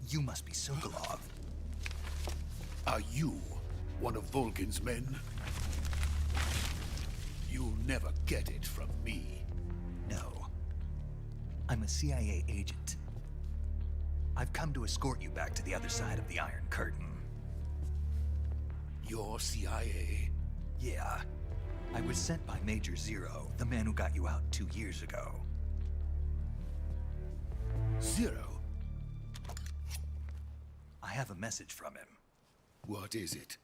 You must be Sokolov. Are you One of Volgin's men? You'll never get it from me. No. I'm a CIA agent. I've come to escort you back to the other side of the Iron Curtain. You're CIA? Yeah. I was sent by Major Zero, the man who got you out 2 years ago. Zero? I have a message from him. What is it?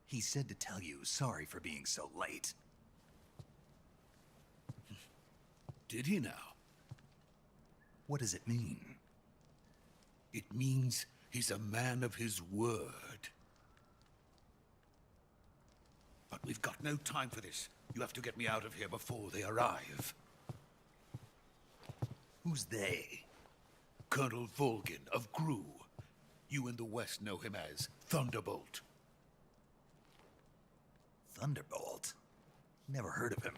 He said to tell you sorry for being so late. Did he now? What does it mean? It means he's a man of his word. But we've got no time for this. You have to get me out of here before they arrive. Who's they? Colonel Volgin of Gru. You in the West know him as Thunderbolt. Thunderbolt? Never heard of him.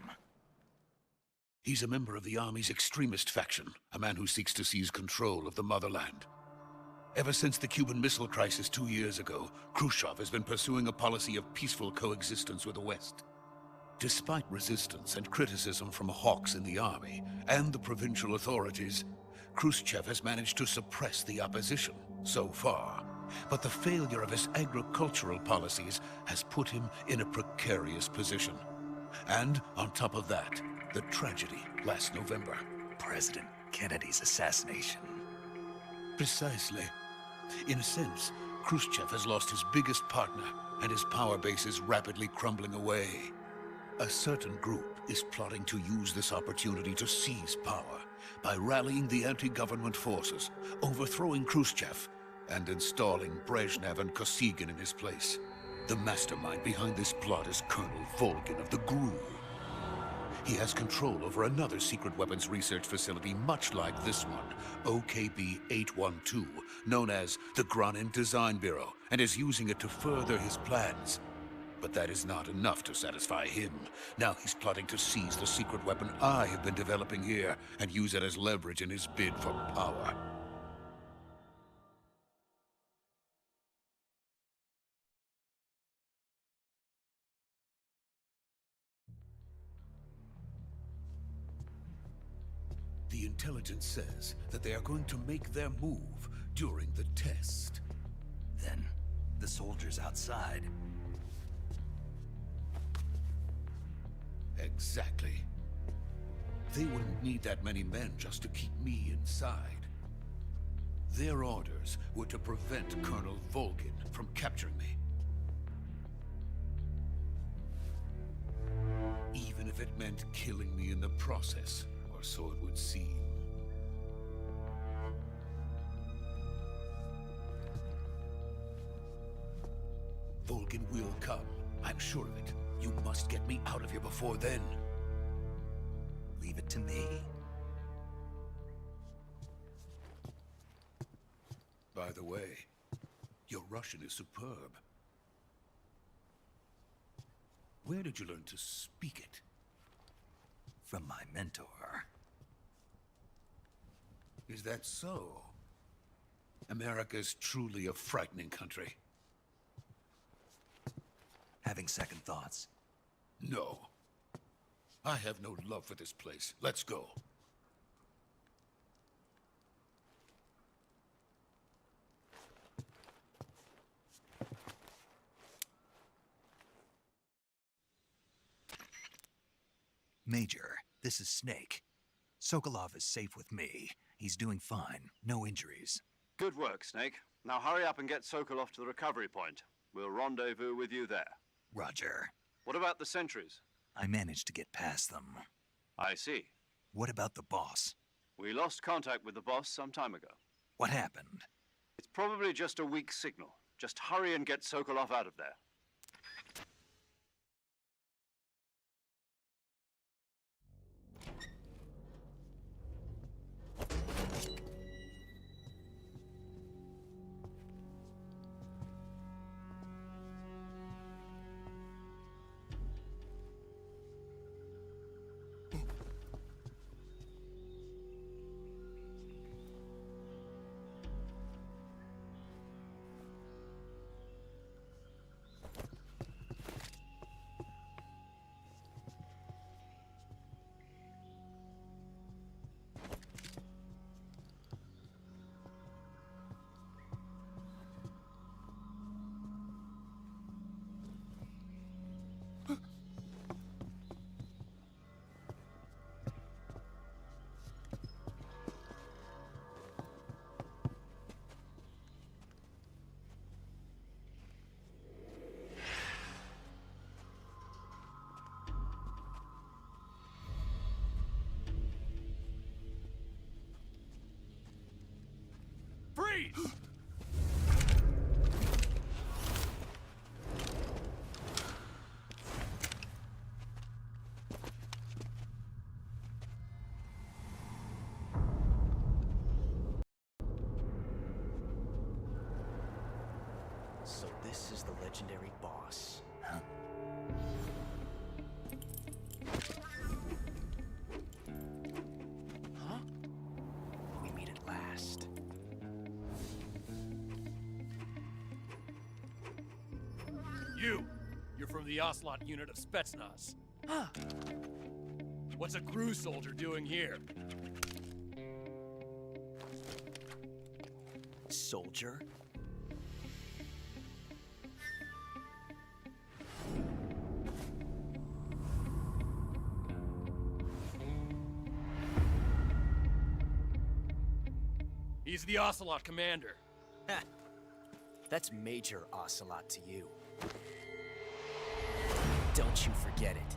He's a member of the Army's extremist faction, a man who seeks to seize control of the motherland. Ever since the Cuban Missile Crisis 2 years ago, Khrushchev has been pursuing a policy of peaceful coexistence with the West. Despite resistance and criticism from hawks in the army and the provincial authorities, Khrushchev has managed to suppress the opposition so far. But the failure of his agricultural policies has put him in a precarious position. And on top of that, the tragedy last November. President Kennedy's assassination. Precisely. In a sense, Khrushchev has lost his biggest partner, and his power base is rapidly crumbling away. A certain group is plotting to use this opportunity to seize power by rallying the anti-government forces, overthrowing Khrushchev, and installing Brezhnev and Kosygin in his place. The mastermind behind this plot is Colonel Volgin of the GRU. He has control over another secret weapons research facility much like this one, OKB-812, known as the Granin Design Bureau, and is using it to further his plans. But that is not enough to satisfy him. Now he's plotting to seize the secret weapon I have been developing here and use it as leverage in his bid for power. The intelligence says that they are going to make their move during the test. Then, the soldiers outside. Exactly. They wouldn't need that many men just to keep me inside. Their orders were to prevent Colonel Volgin from capturing me. Even if it meant killing me in the process, or so it would seem. Volgin will come. I'm sure of it. You must get me out of here before then. Leave it to me. By the way, your Russian is superb. Where did you learn to speak it? From my mentor. Is that so? America's truly a frightening country. Having second thoughts? No. I have no love for this place. Let's go. Major, this is Snake. Sokolov is safe with me. He's doing fine. No injuries. Good work, Snake. Now hurry up and get Sokolov to the recovery point. We'll rendezvous with you there. Roger. What about the sentries? I managed to get past them. I see. What about the boss? We lost contact with the boss some time ago. What happened? It's probably just a weak signal. Just hurry and get Sokolov out of there. freeze. So this is the legendary boss. Huh? We meet at last. You're from the Ocelot unit of Spetsnaz. Huh. What's a crew soldier doing here? Soldier? He's the Ocelot commander. Ha! That's Major Ocelot to you. Don't you forget it.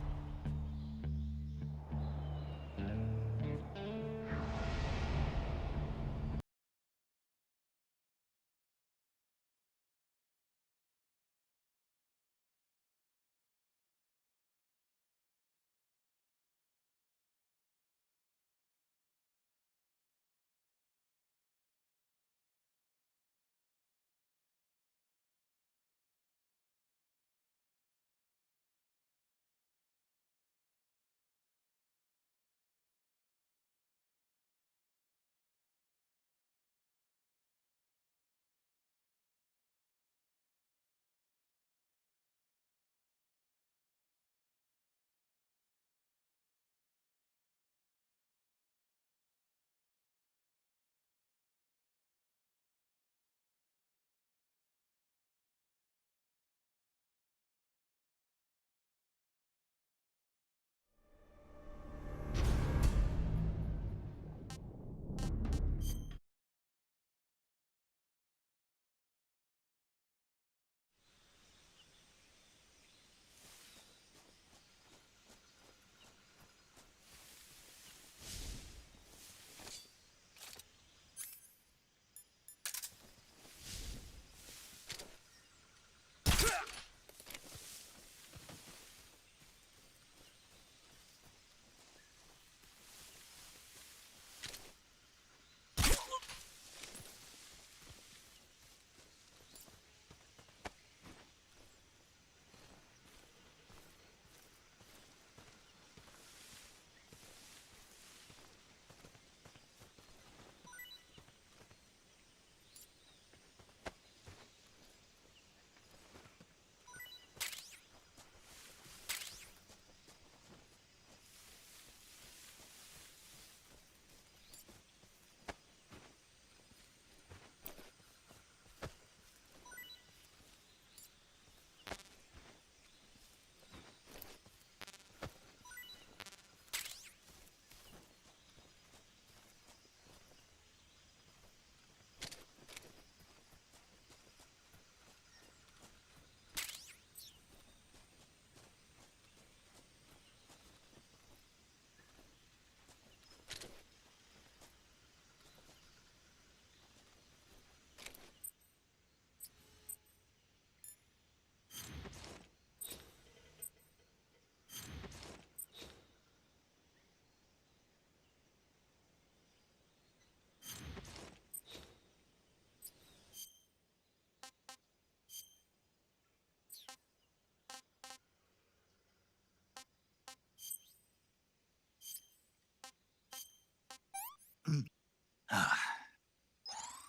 Ah,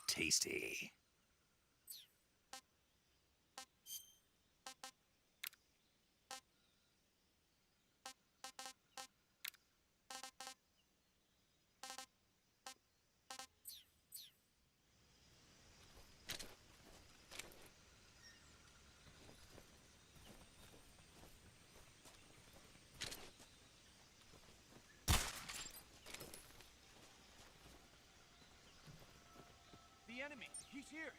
tasty. The enemy! He's here!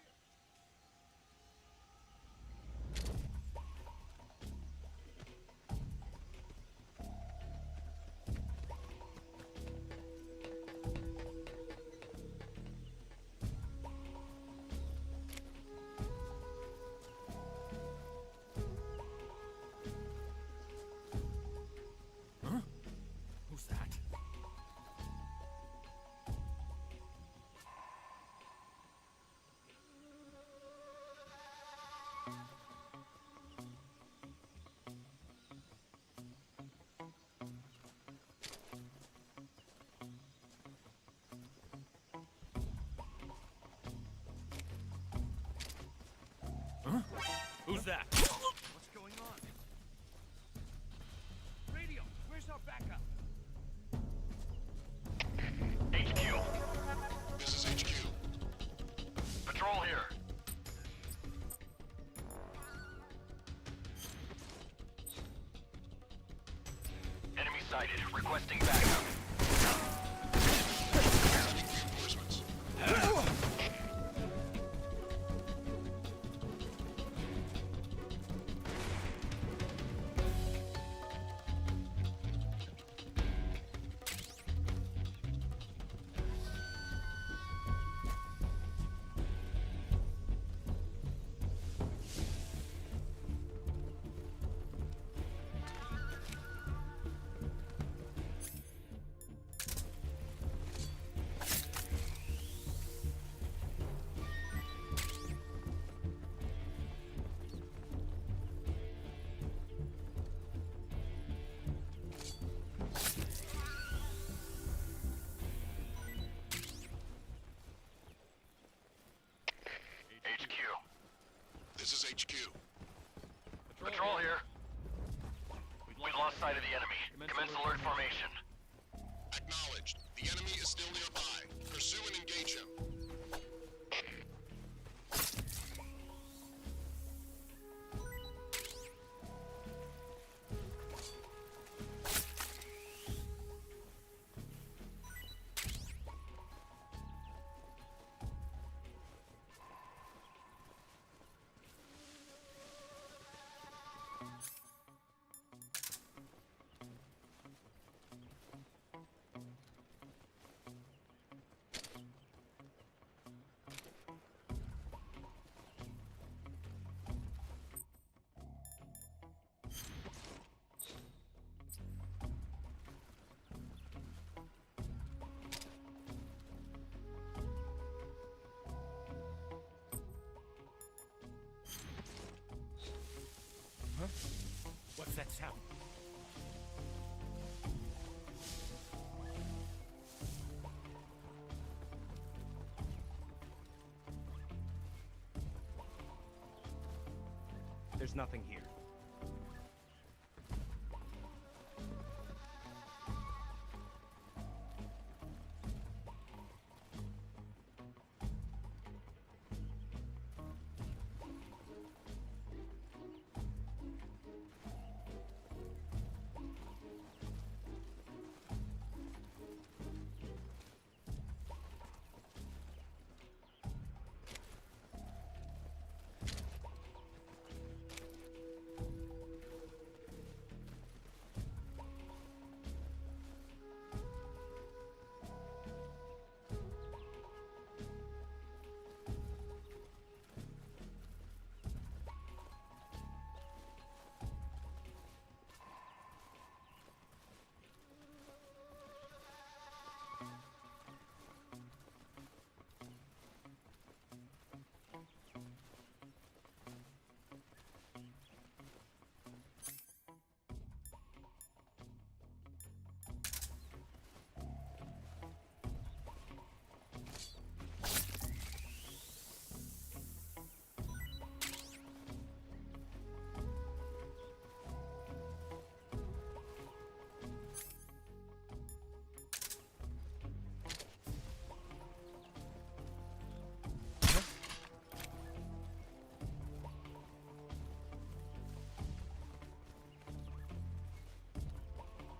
that? What's going on? Radio, where's our backup? HQ. This is HQ. Patrol here. Enemy sighted. Requesting backup. Sending reinforcements. HQ. This is HQ. Patrol here. We've lost sight of the enemy. Commence alert formation. Acknowledged. The enemy is still nearby. Pursue and engage him. What's that sound? There's nothing here.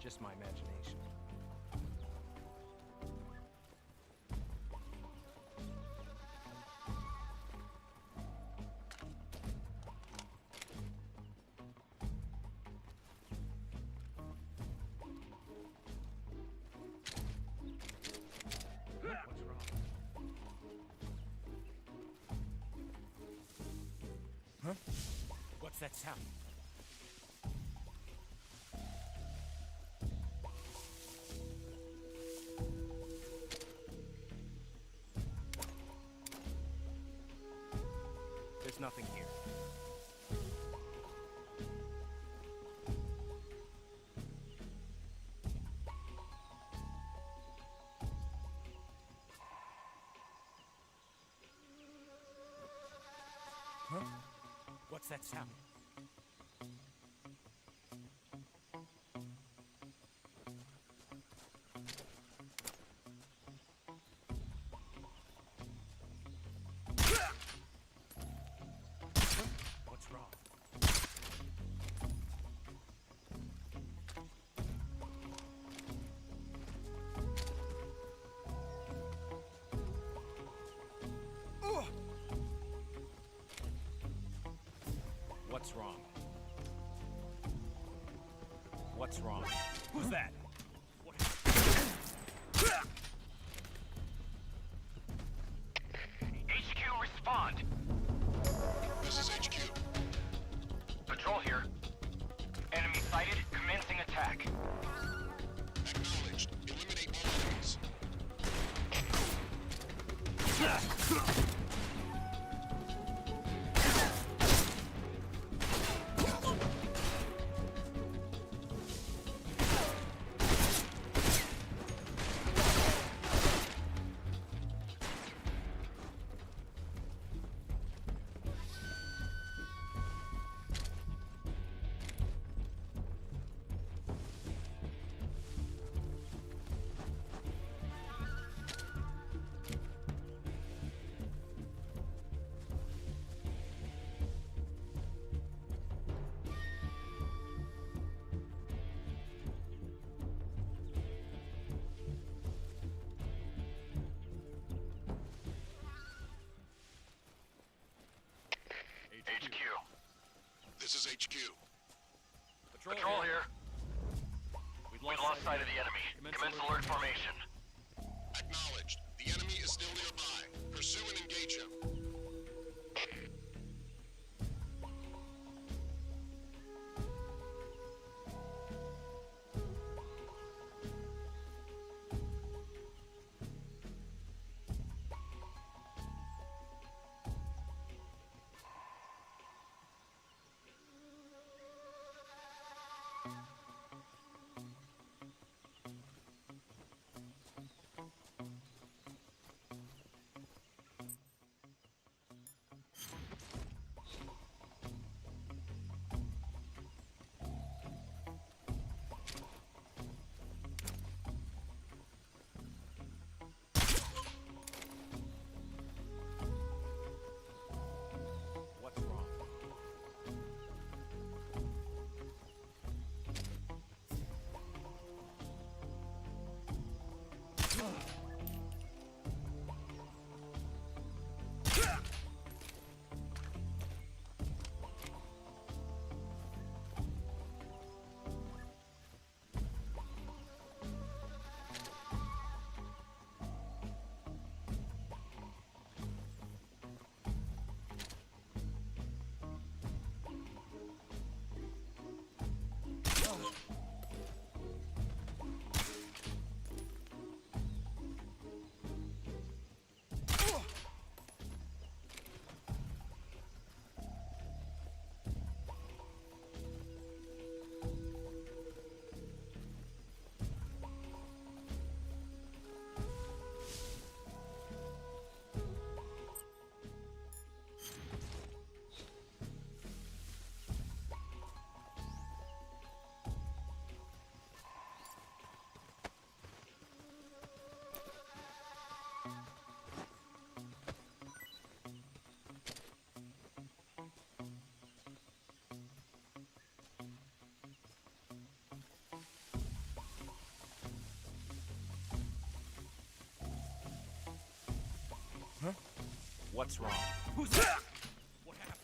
Just my imagination. What's wrong? Huh? What's that sound? There's nothing here. Huh? What's What's that sound? What's wrong? What's wrong? What's wrong? Who's that? HQ, respond. This is HQ. Patrol here. Enemy sighted. Commencing attack. Acknowledged. Eliminate all enemies. HQ. This is HQ. Patrol here. We've lost sight of the enemy. Commence alert formation. Acknowledged. The enemy is still nearby. Pursue and engage him. What's wrong? What's wrong? Who's that? What happened?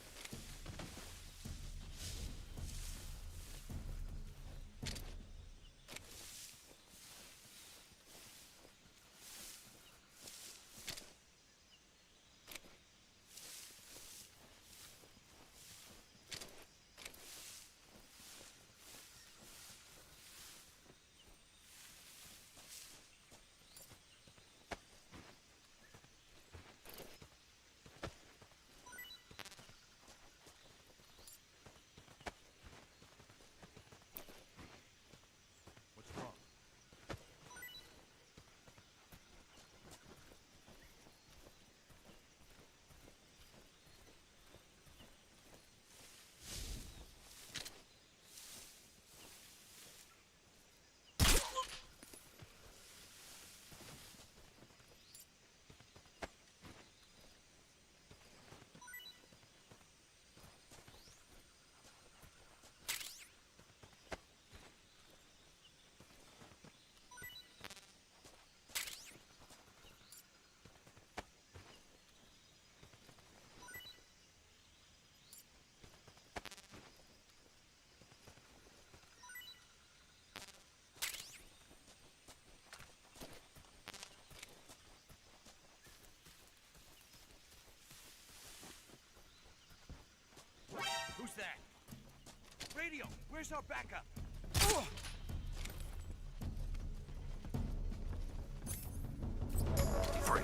radio! Where's our backup? Free.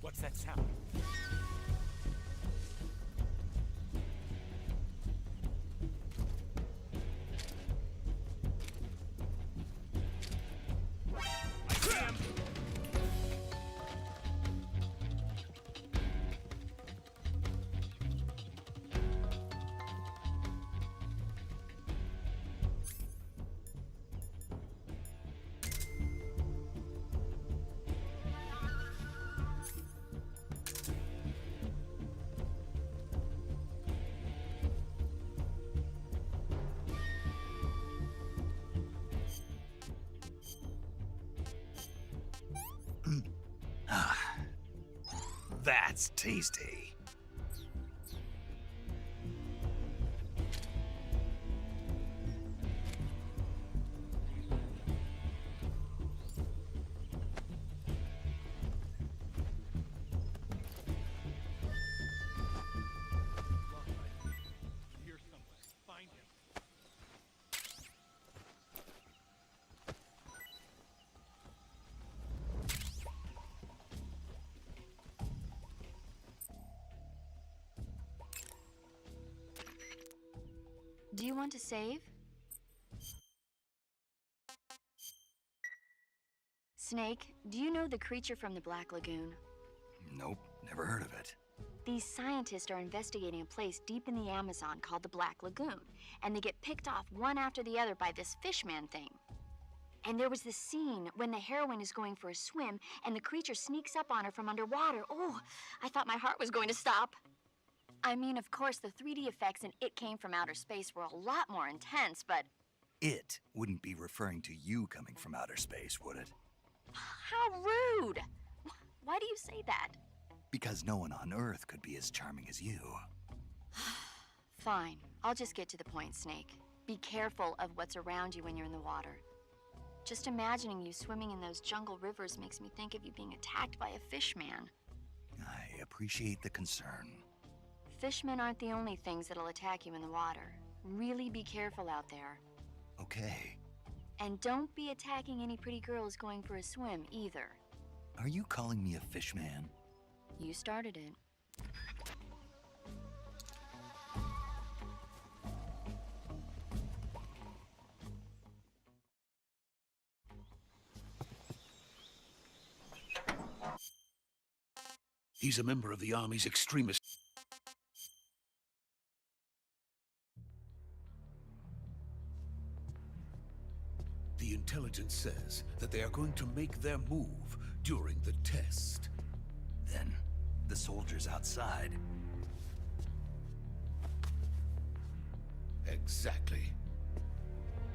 What's that sound? I see him! That's tasty. Here somewhere. Find him. Do you want to save? Snake, do you know the creature from the Black Lagoon? Nope, never heard of it. These scientists are investigating a place deep in the Amazon called the Black Lagoon, and they get picked off one after the other by this fishman thing. And there was this scene when the heroine is going for a swim and the creature sneaks up on her from underwater. Oh, I thought my heart was going to stop. I mean, of course, the 3D effects in It Came from Outer Space were a lot more intense, but... It wouldn't be referring to you coming from outer space, would it? How rude! Why do you say that? Because no one on Earth could be as charming as you. Fine. I'll just get to the point, Snake. Be careful of what's around you when you're in the water. Just imagining you swimming in those jungle rivers makes me think of you being attacked by a fishman. I appreciate the concern. Fishmen aren't the only things that'll attack you in the water. Really be careful out there. Okay. And don't be attacking any pretty girls going for a swim, either. Are you calling me a fishman? You started it. He's a member of the Army's extremist... The intelligence says that they are going to make their move during the test. Then, the soldiers outside. Exactly.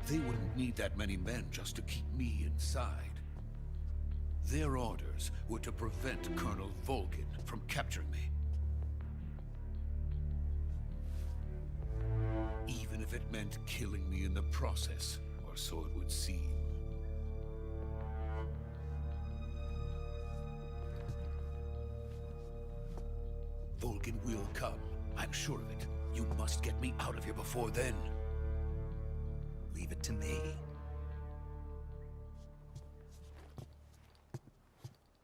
They wouldn't need that many men just to keep me inside. Their orders were to prevent Colonel Volgin from capturing me. Even if it meant killing me in the process, or so it would seem. Volgin will come. I'm sure of it. You must get me out of here before then. Leave it to me.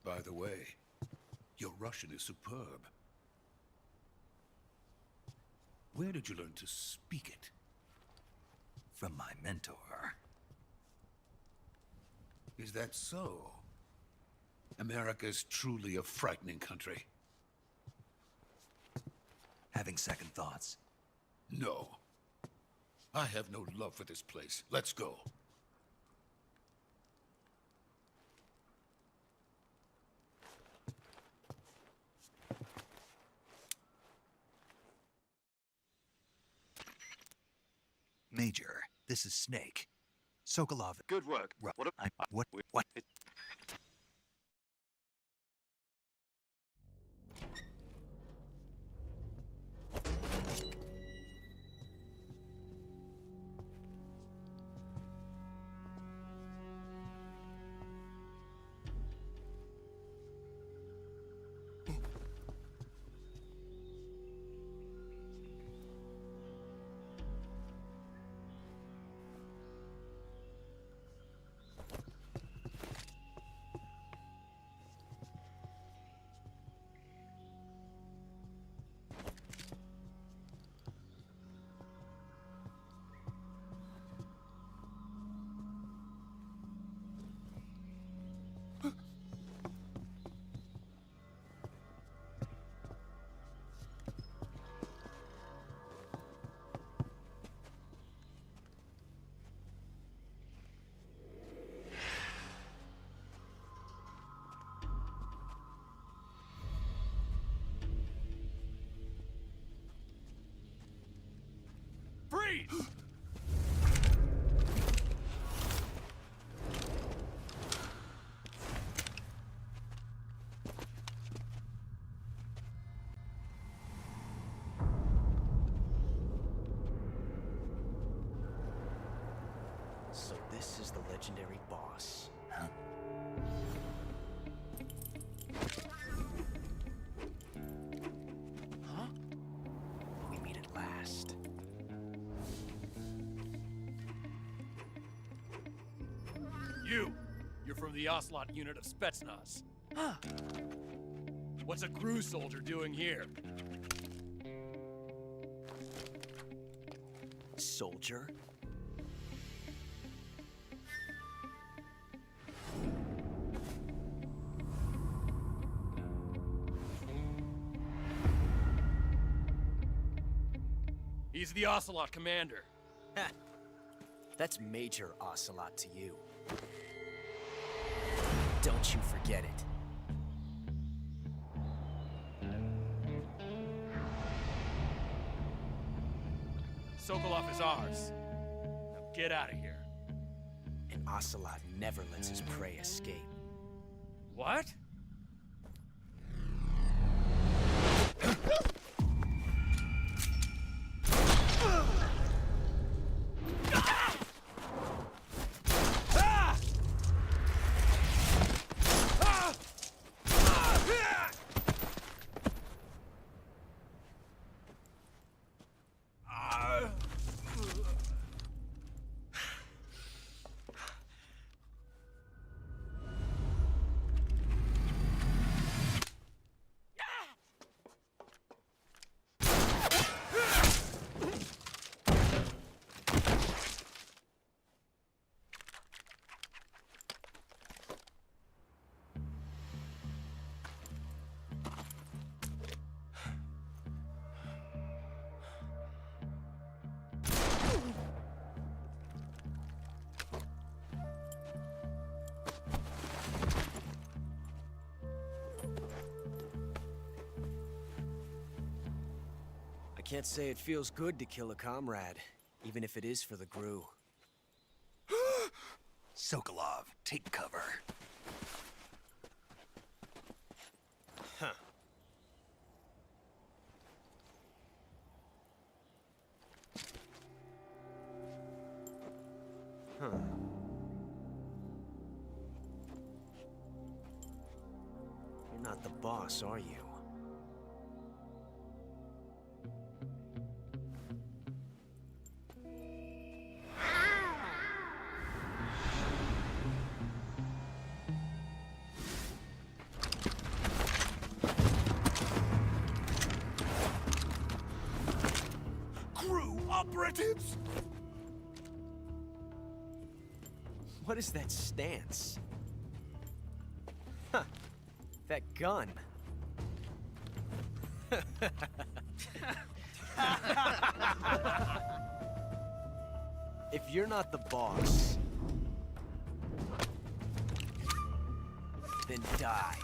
By the way, your Russian is superb. Where did you learn to speak it? From my mentor. Is that so? America's truly a frightening country. Having second thoughts? No. I have no love for this place. Let's go. Major, this is Snake. Sokolov. Good work. What? Freeze! So this is the legendary boss. Huh? Huh? We meet at last. You're from the Ocelot unit of Spetsnaz. Huh. What's a crew soldier doing here? Soldier? He's the Ocelot commander. Ha! That's Major Ocelot to you. Don't you forget it. Sokolov is ours. Now get out of here. And Ocelot never lets his prey escape. What? I can't say it feels good to kill a comrade, Even if it is for the Gru. Sokolov, take cover. Huh. Huh. You're not the boss, are you? Crew operatives! What is that stance? Huh. That gun. If you're not the boss, then die.